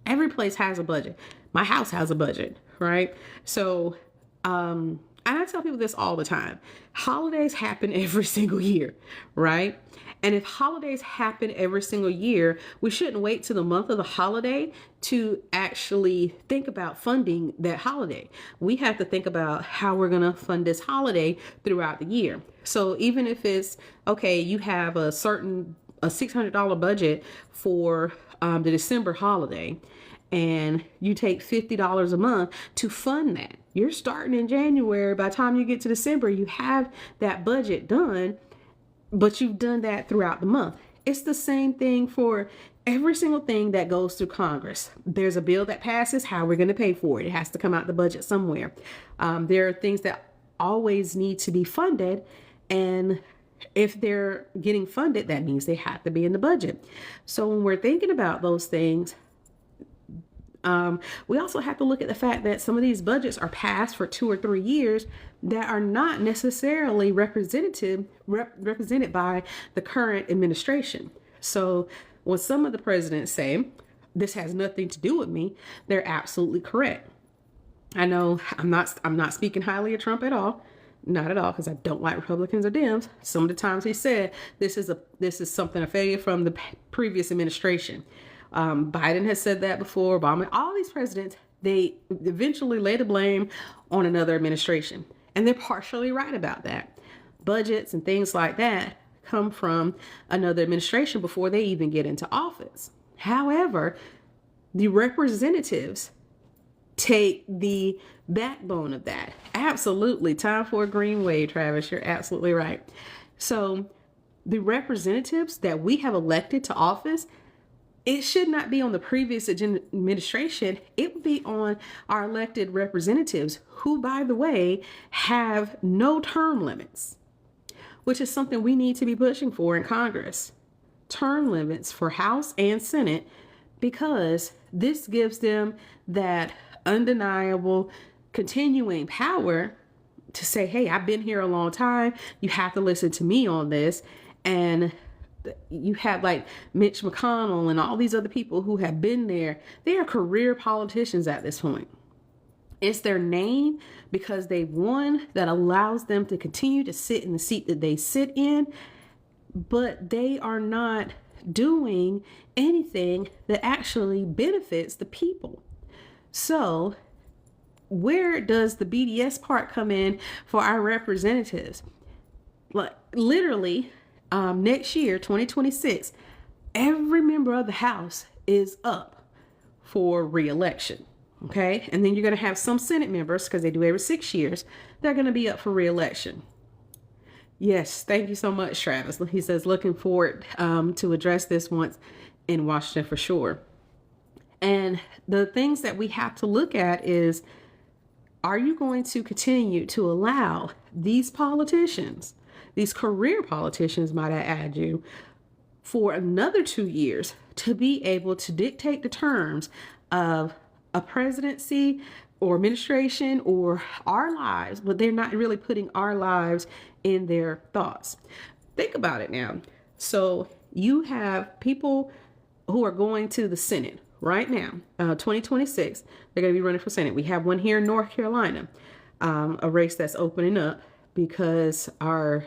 place has a budget. My house has a budget, right? So, and I tell people this all the time. Holidays happen every single year, right? And if holidays happen every single year, we shouldn't wait till the month of the holiday to actually think about funding that holiday. We have to think about how we're going to fund this holiday throughout the year. So even if it's, okay, you have a $600 budget for the December holiday, and you take $50 a month to fund that. You're starting in January. By the time you get to December, you have that budget done, but you've done that throughout the month. It's the same thing for every single thing that goes through Congress. There's a bill that passes, how we're going to pay for it. It has to come out the budget somewhere. There are things that always need to be funded, and if they're getting funded, that means they have to be in the budget. So when we're thinking about those things, we also have to look at the fact that some of these budgets are passed for 2 or 3 years that are not necessarily represented by the current administration. So when some of the presidents say, this has nothing to do with me, they're absolutely correct. I know I'm not speaking highly of Trump at all. Not at all, because I don't like Republicans or Dems. Some of the times he said this is a failure from the previous administration. Biden has said that before. Obama, all these presidents, they eventually lay the blame on another administration, and they're partially right about that. Budgets and things like that come from another administration before they even get into office. However, the representatives take the backbone of that. Absolutely. Time for a green wave, Travis. You're absolutely right. So the representatives that we have elected to office, it should not be on the previous administration. It would be on our elected representatives who, by the way, have no term limits, which is something we need to be pushing for in Congress. Term limits for House and Senate, because this gives them that undeniable continuing power to say, hey, I've been here a long time. You have to listen to me on this. And you have like Mitch McConnell and all these other people who have been there. They are career politicians at this point. It's their name because they've won that allows them to continue to sit in the seat that they sit in, but they are not doing anything that actually benefits the people. So where does the BDS part come in for our representatives? Like literally, next year, 2026, every member of the House is up for re-election. Okay. And then you're going to have some Senate members, because they do every 6 years, they're going to be up for re-election. Yes. Thank you so much, Travis. He says, looking forward to address this once in Washington for sure. And the things that we have to look at is, are you going to continue to allow these politicians, these career politicians, might I add you, for another 2 years to be able to dictate the terms of a presidency or administration or our lives, but they're not really putting our lives in their thoughts? Think about it now. So you have people who are going to the Senate right now, 2026, they're going to be running for Senate. We have one here in North Carolina, a race that's opening up because our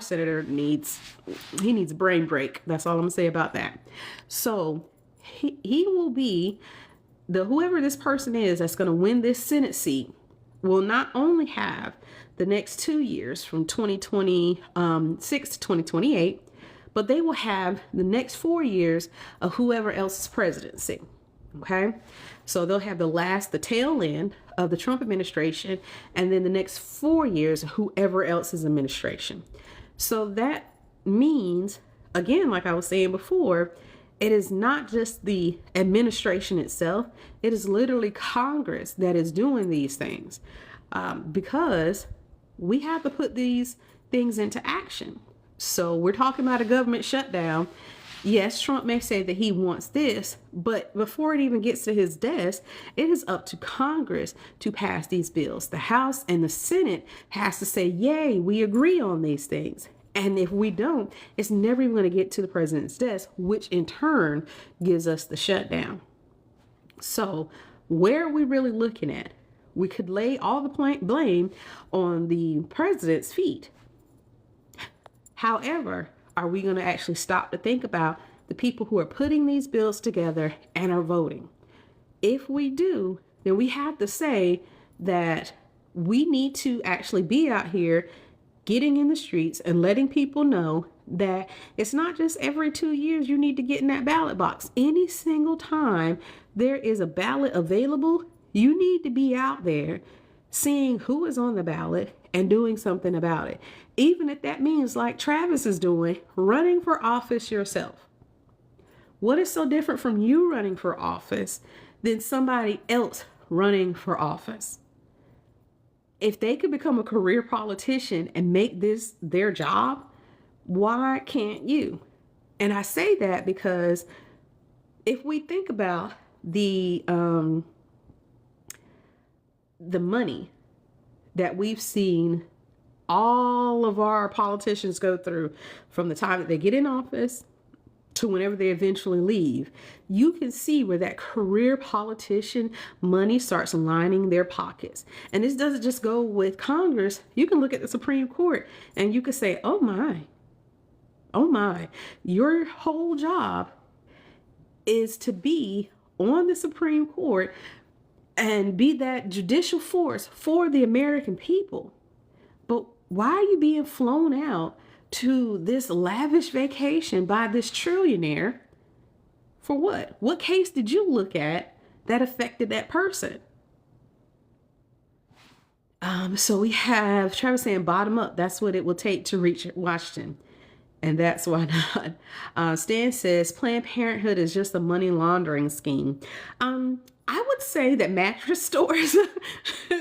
senator needs a brain break. That's all I'm gonna say about that. So he will be whoever this person is that's going to win this Senate seat will not only have the next 2 years from 2026 to 2028, but they will have the next 4 years of whoever else's presidency. Okay, so they'll have the tail end of the Trump administration, and then the next 4 years of whoever else's administration. So that means, again, like I was saying before, it is not just the administration itself. It is literally Congress that is doing these things, because we have to put these things into action. So we're talking about a government shutdown. Yes, Trump may say that he wants this, but before it even gets to his desk, it is up to Congress to pass these bills. The House and the Senate has to say, yay, we agree on these things. And if we don't, it's never even going to get to the president's desk, which in turn gives us the shutdown. So where are we really looking at? We could lay all the blame on the president's feet. However, are we going to actually stop to think about the people who are putting these bills together and are voting? If we do, then we have to say that we need to actually be out here getting in the streets and letting people know that it's not just every 2 years you need to get in that ballot box. Any single time there is a ballot available, you need to be out there seeing who is on the ballot and doing something about it. Even if that means, like Travis is doing, running for office yourself. What is so different from you running for office than somebody else running for office? If they could become a career politician and make this their job, why can't you? And I say that because if we think about the money that we've seen all of our politicians go through from the time that they get in office to whenever they eventually leave, you can see where that career politician money starts lining their pockets. And this doesn't just go with Congress. You can look at the Supreme Court and you can say, oh my, your whole job is to be on the Supreme Court and be that judicial force for the American people. But why are you being flown out to this lavish vacation by this trillionaire? For what? What case did you look at that affected that person? So we have Travis saying bottom up. That's what it will take to reach Washington. And that's why not. Stan says Planned Parenthood is just a money laundering scheme. I would say that mattress stores,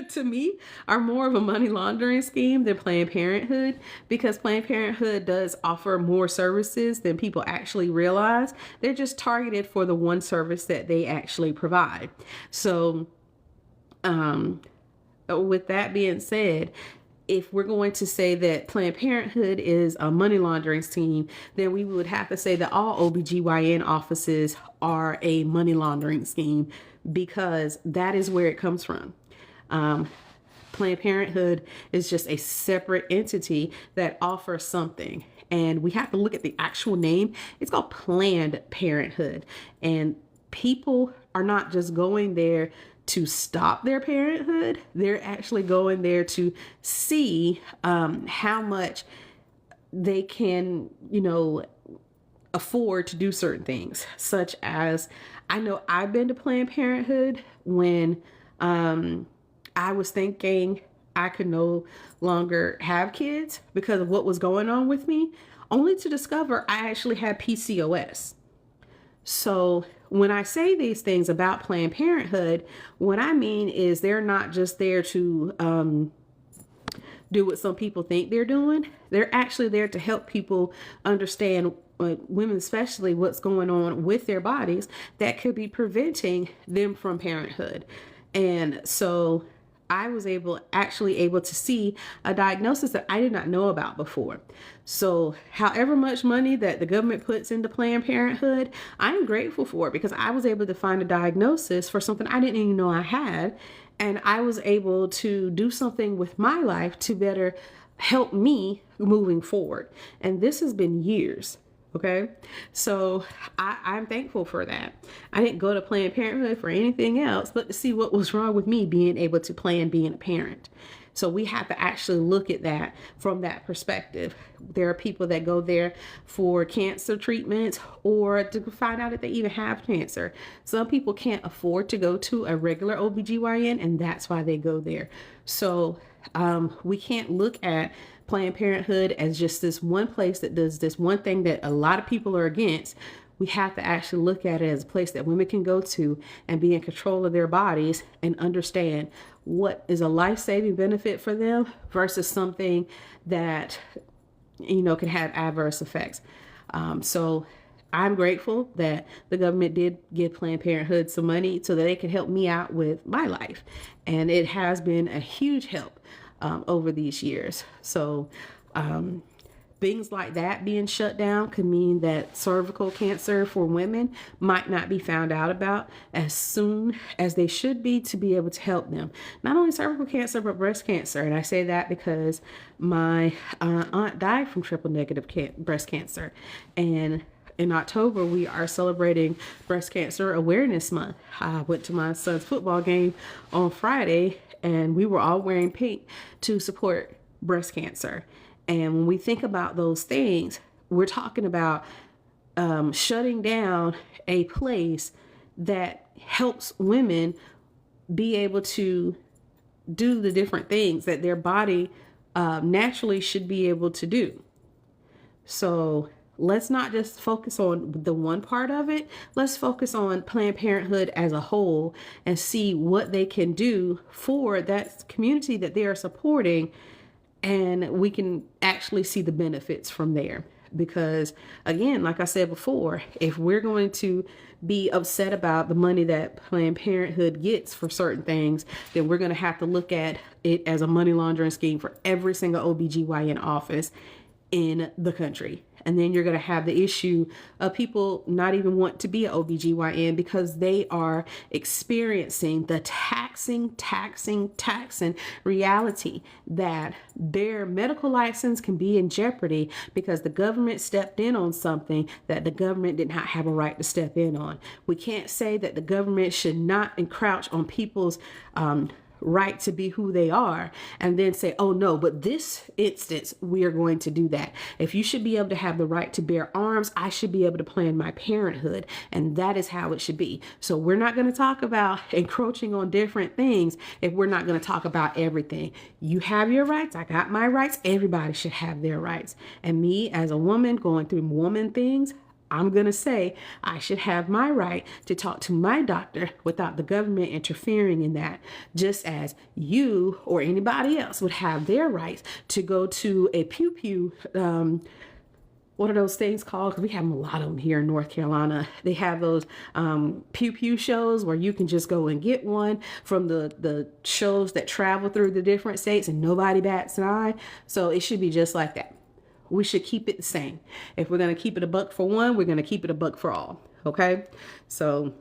to me, are more of a money laundering scheme than Planned Parenthood, because Planned Parenthood does offer more services than people actually realize. They're just targeted for the one service that they actually provide. So, with that being said, if we're going to say that Planned Parenthood is a money laundering scheme, then we would have to say that all OBGYN offices are a money laundering scheme, because that is where it comes from. Planned Parenthood is just a separate entity that offers something. And we have to look at the actual name. It's called Planned Parenthood. And people are not just going there to stop their parenthood. They're actually going there to see how much they can, afford to do certain things, such as, I know I've been to Planned Parenthood when I was thinking I could no longer have kids because of what was going on with me, only to discover I actually had PCOS. So when I say these things about Planned Parenthood, what I mean is they're not just there to do what some people think they're doing. They're actually there to help people understand, women especially, what's going on with their bodies that could be preventing them from parenthood. And so I was able to see a diagnosis that I did not know about before. So however much money that the government puts into Planned Parenthood, I'm grateful for it, because I was able to find a diagnosis for something I didn't even know I had. And I was able to do something with my life to better help me moving forward. And this has been years. Okay, so I'm thankful for that. I didn't go to Planned Parenthood for anything else but to see what was wrong with me being able to plan being a parent. So we have to actually look at that from that perspective. There are people that go there for cancer treatments or to find out if they even have cancer. Some people can't afford to go to a regular OBGYN, and that's why they go there. So we can't look at Planned Parenthood as just this one place that does this one thing that a lot of people are against. We have to actually look at it as a place that women can go to and be in control of their bodies and understand what is a life-saving benefit for them versus something that, can have adverse effects. So I'm grateful that the government did give Planned Parenthood some money so that they could help me out with my life. And it has been a huge help over these years. So things like that being shut down could mean that cervical cancer for women might not be found out about as soon as they should be to be able to help them. Not only cervical cancer, but breast cancer. And I say that because my aunt died from triple negative breast cancer. And in October, we are celebrating Breast Cancer Awareness Month. I went to my son's football game on Friday, and we were all wearing pink to support breast cancer. And when we think about those things, we're talking about shutting down a place that helps women be able to do the different things that their body naturally should be able to do. So let's not just focus on the one part of it. Let's focus on Planned Parenthood as a whole and see what they can do for that community that they are supporting. And we can actually see the benefits from there. Because again, like I said before, if we're going to be upset about the money that Planned Parenthood gets for certain things, then we're going to have to look at it as a money laundering scheme for every single OBGYN office in the country. And then you're going to have the issue of people not even want to be an OBGYN because they are experiencing the taxing reality that their medical license can be in jeopardy because the government stepped in on something that the government did not have a right to step in on. We can't say that the government should not encroach on people's right to be who they are and then say, oh no, but this instance, we are going to do that. If you should be able to have the right to bear arms, I should be able to plan my parenthood. And that is how it should be. So we're not going to talk about encroaching on different things if we're not going to talk about everything. You have your rights. I got my rights. Everybody should have their rights. And me as a woman going through woman things, I'm going to say I should have my right to talk to my doctor without the government interfering in that, just as you or anybody else would have their rights to go to a pew-pew, what are those things called? Because we have a lot of them here in North Carolina. They have those pew-pew shows where you can just go and get one from the shows that travel through the different states and nobody bats an eye. So it should be just like that. We should keep it the same. If we're going to keep it a buck for one, we're going to keep it a buck for all. Okay. So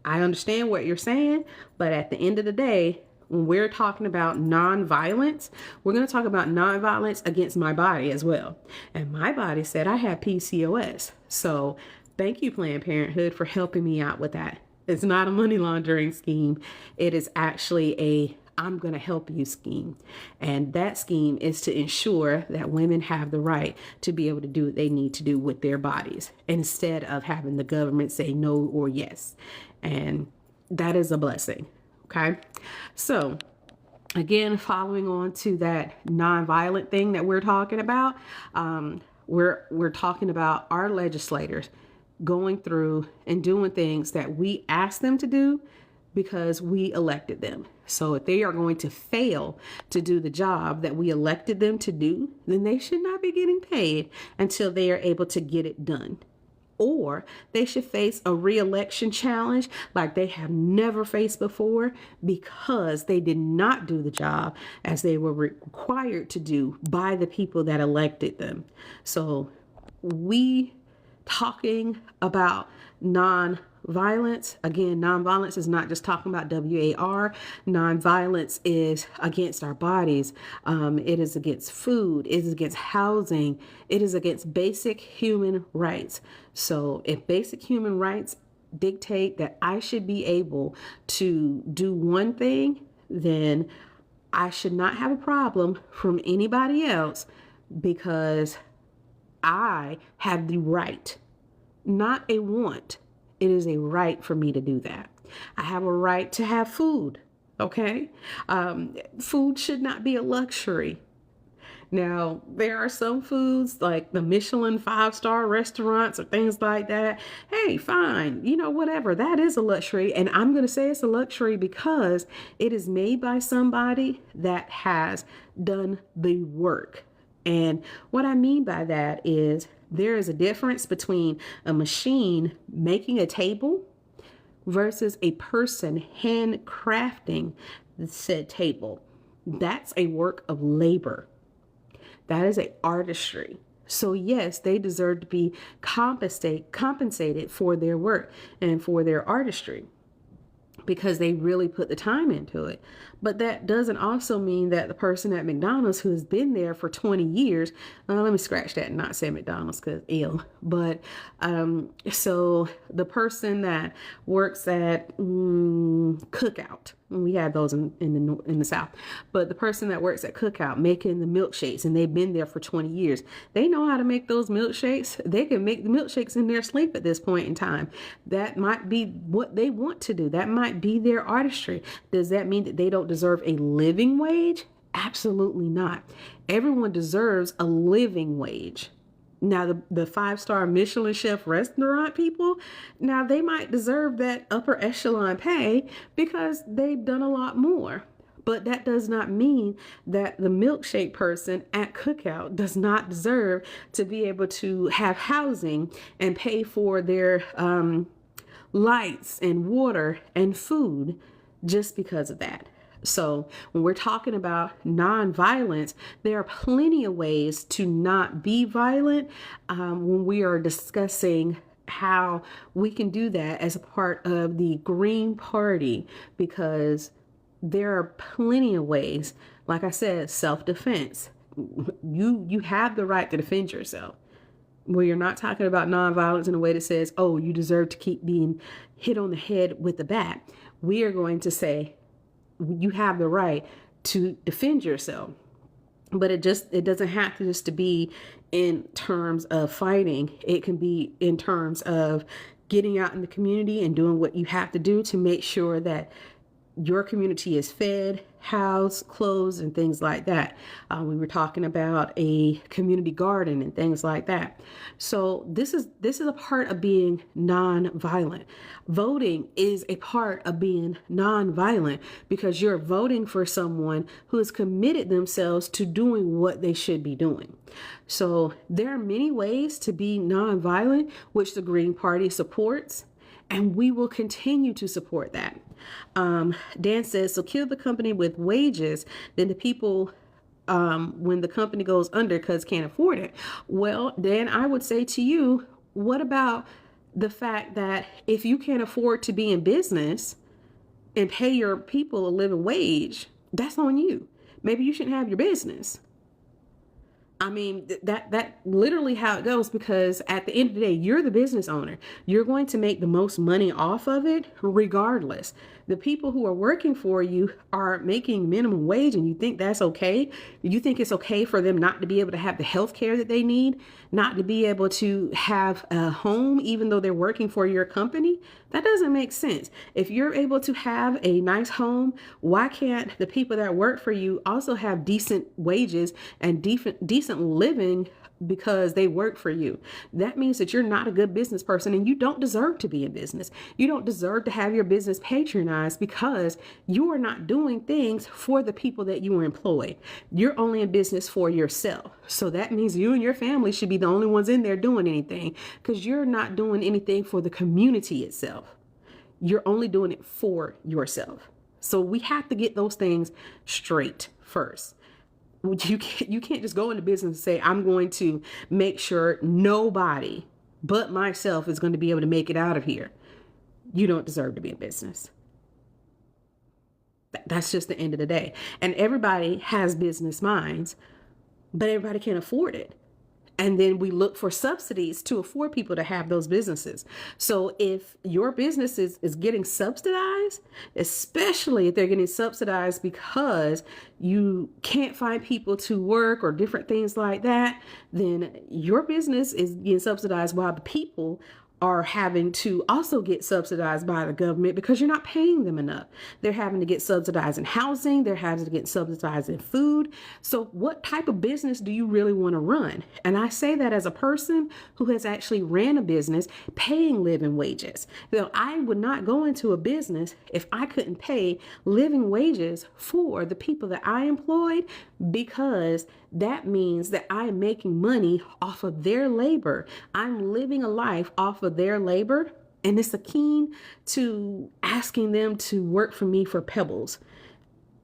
I understand what you're saying, but at the end of the day, when we're talking about nonviolence, we're going to talk about nonviolence against my body as well. And my body said I have PCOS. So thank you, Planned Parenthood, for helping me out with that. It's not a money laundering scheme. It is actually a I'm going to help you scheme. And that scheme is to ensure that women have the right to be able to do what they need to do with their bodies instead of having the government say no or yes. And that is a blessing. Okay. So again, following on to that nonviolent thing that we're talking about, we're talking about our legislators going through and doing things that we ask them to do because we elected them. So if they are going to fail to do the job that we elected them to do, then they should not be getting paid until they are able to get it done. Or they should face a re-election challenge like they have never faced before because they did not do the job as they were required to do by the people that elected them. So we talking about non-violence, again, non-violence is not just talking about WAR. Non-violence is against our bodies. It is against food. It is against housing. It is against basic human rights. So if basic human rights dictate that I should be able to do one thing, then I should not have a problem from anybody else, because I have the right, not a want. It is a right for me to do that. I have a right to have food. Okay. Food should not be a luxury. Now, there are some foods like the Michelin 5-star restaurants or things like that. Hey, fine, whatever. That is a luxury. And I'm going to say it's a luxury because it is made by somebody that has done the work. And what I mean by that is there is a difference between a machine making a table versus a person handcrafting the said table. That's a work of labor. That is a artistry. So yes, they deserve to be compensated for their work and for their artistry, because they really put the time into it. But that doesn't also mean that the person at McDonald's who has been there for 20 years, let me scratch that and not say McDonald's because ill, but so the person that works at Cookout, we had those in the South, but the person that works at Cookout making the milkshakes, and they've been there for 20 years, they know how to make those milkshakes. They can make the milkshakes in their sleep at this point in time. That might be what they want to do. That might be their artistry. Does that mean that they don't deserve a living wage? Absolutely not. Everyone deserves a living wage. Now, the 5-star Michelin chef restaurant people, now they might deserve that upper echelon pay because they've done a lot more. But that does not mean that the milkshake person at Cookout does not deserve to be able to have housing and pay for their lights and water and food just because of that. So when we're talking about nonviolence, there are plenty of ways to not be violent when we are discussing how we can do that as a part of the Green Party, because there are plenty of ways. Like I said, self-defense. You have the right to defend yourself. Well, you're not talking about nonviolence in a way that says, oh, you deserve to keep being hit on the head with the bat. We are going to say, you have the right to defend yourself. But it doesn't have to just to be in terms of fighting. It can be in terms of getting out in the community and doing what you have to do to make sure that your community is fed, housed, clothed, and things like that. We were talking about a community garden and things like that. So this is a part of being non-violent. Voting is a part of being non-violent because you're voting for someone who has committed themselves to doing what they should be doing. So there are many ways to be non-violent, which the Green Party supports. And we will continue to support that. Dan says, so kill the company with wages, then the people, when the company goes under because can't afford it. Well, Dan, I would say to you, what about the fact that if you can't afford to be in business and pay your people a living wage, that's on you. Maybe you shouldn't have your business. I mean, that literally how it goes, because at the end of the day, you're the business owner. You're going to make the most money off of it regardless. The people who are working for you are making minimum wage, and you think that's okay? You think it's okay for them not to be able to have the health care that they need, not to be able to have a home even though they're working for your company? That doesn't make sense. If you're able to have a nice home, why can't the people that work for you also have decent wages and decent living because they work for you? That means that you're not a good business person and you don't deserve to be in business. You don't deserve to have your business patronized because you are not doing things for the people that you employ. You're only in business for yourself. So that means you and your family should be the only ones in there doing anything, because you're not doing anything for the community itself. You're only doing it for yourself. So we have to get those things straight first. You can't just go into business and say, I'm going to make sure nobody but myself is going to be able to make it out of here. you don't deserve to be in business. That's just the end of the day. And everybody has business minds, but everybody can't afford it. And then we look for subsidies to afford people to have those businesses. So if your business is getting subsidized, especially if they're getting subsidized because you can't find people to work or different things like that, then your business is getting subsidized while the people are having to also get subsidized by the government because you're not paying them enough. They're having to get subsidized in housing. They're having to get subsidized in food. So what type of business do you really want to run? And I say that as a person who has actually ran a business paying living wages. I would not go into a business if I couldn't pay living wages for the people that I employed, because that means that I'm making money off of their labor. I'm living a life off of their labor. And it's akin to asking them to work for me for pebbles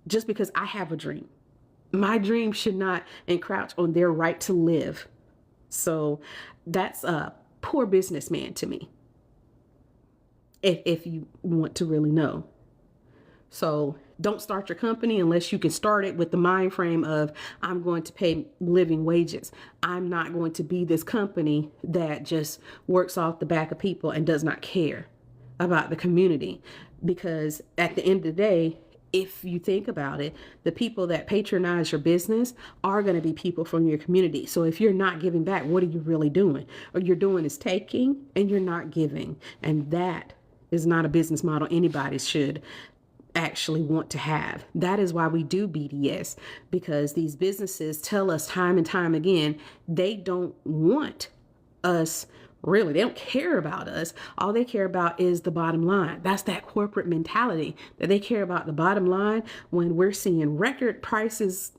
just because I have a dream. My dream should not encroach on their right to live. So that's a poor businessman to me, if you want to really know. So don't start your company unless you can start it with the mind frame of, I'm going to pay living wages. I'm not going to be this company that just works off the back of people and does not care about the community. Because at the end of the day, if you think about it, the people that patronize your business are going to be people from your community. So if you're not giving back, what are you really doing? What you're doing is taking and you're not giving. And that is not a business model anybody should actually want to have. That is why we do BDS, because these businesses tell us time and time again, they don't want us. Really, they don't care about us. All they care about is the bottom line. That's that corporate mentality, that they care about the bottom line when we're seeing record prices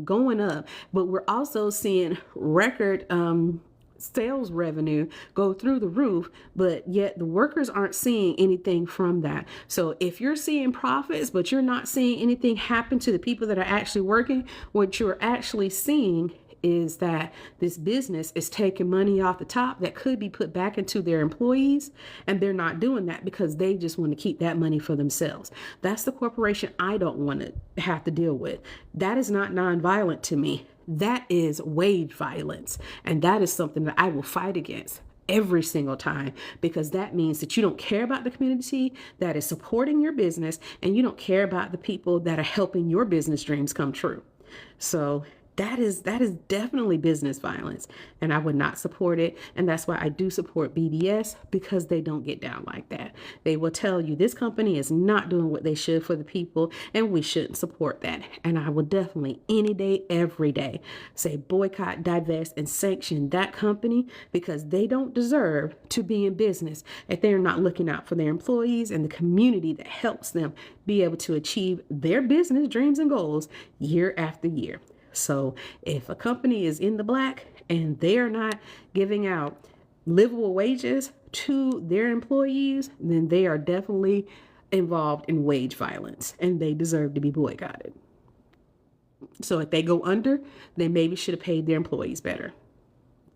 going up, but we're also seeing record sales revenue go through the roof, but yet the workers aren't seeing anything from that. So if you're seeing profits, but you're not seeing anything happen to the people that are actually working, what you're actually seeing is that this business is taking money off the top that could be put back into their employees, and they're not doing that because they just want to keep that money for themselves. That's the corporation I don't want to have to deal with. That is not nonviolent to me. That is wage violence. And that is something that I will fight against every single time, because that means that you don't care about the community that is supporting your business, and you don't care about the people that are helping your business dreams come true. So that is definitely business violence, and I would not support it. And that's why I do support BDS, because they don't get down like that. They will tell you this company is not doing what they should for the people, and we shouldn't support that. And I will definitely, any day, every day, say boycott, divest, and sanction that company, because they don't deserve to be in business if they're not looking out for their employees and the community that helps them be able to achieve their business dreams and goals year after year. So if a company is in the black and they're not giving out livable wages to their employees, then they are definitely involved in wage violence, and they deserve to be boycotted. So if they go under, they maybe should have paid their employees better.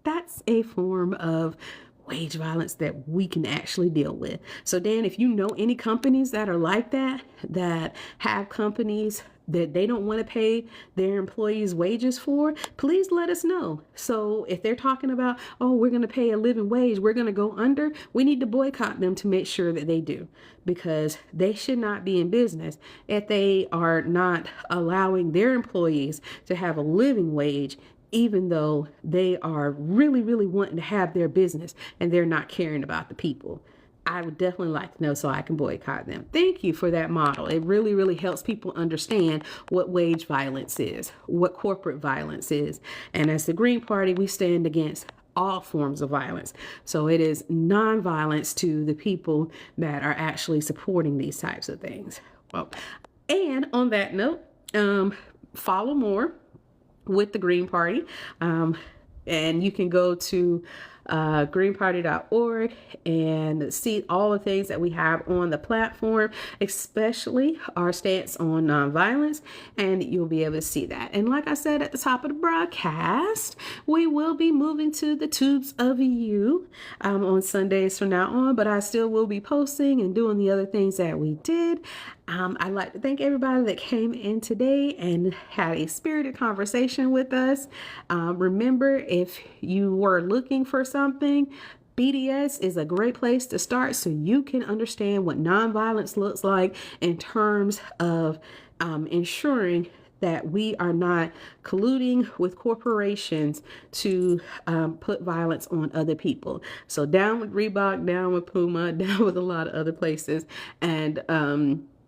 That's a form of wage violence that we can actually deal with. So Dan, if you know any companies that are like that have companies that they don't want to pay their employees wages for, please let us know. So if they're talking about, oh, we're going to pay a living wage, we're going to go under, we need to boycott them to make sure that they do, because they should not be in business if they are not allowing their employees to have a living wage, even though they are really, really wanting to have their business and they're not caring about the people. I would definitely like to know so I can boycott them. Thank you for that model. It really, really helps people understand what wage violence is, what corporate violence is. And as the Green Party, we stand against all forms of violence. So it is nonviolence to the people that are actually supporting these types of things. Well, and on that note, follow more with the Green Party. And you can go to greenparty.org and see all the things that we have on the platform, especially our stance on nonviolence, and you'll be able to see that. And like I said at the top of the broadcast, we will be moving to the Tubes of You on Sundays from now on, but I still will be posting and doing the other things that we did. I'd like to thank everybody that came in today and had a spirited conversation with us. Remember, if you were looking for something, BDS is a great place to start so you can understand what nonviolence looks like in terms of ensuring that we are not colluding with corporations to put violence on other people. So down with Reebok, down with Puma, down with a lot of other places, and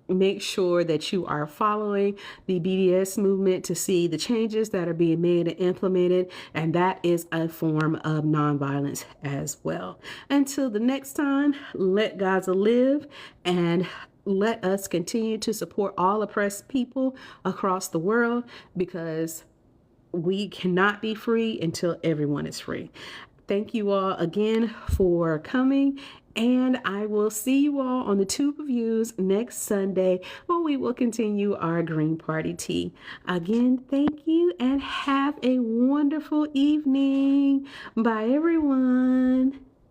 make sure that you are following the BDS movement to see the changes that are being made and implemented, and that is a form of nonviolence as well. Until the next time, let Gaza live, and let us continue to support all oppressed people across the world, because we cannot be free until everyone is free. Thank you all again for coming, and I will see you all on the Tube of Views next Sunday, where we will continue our Green Party tea. Again, thank you and have a wonderful evening. Bye, everyone.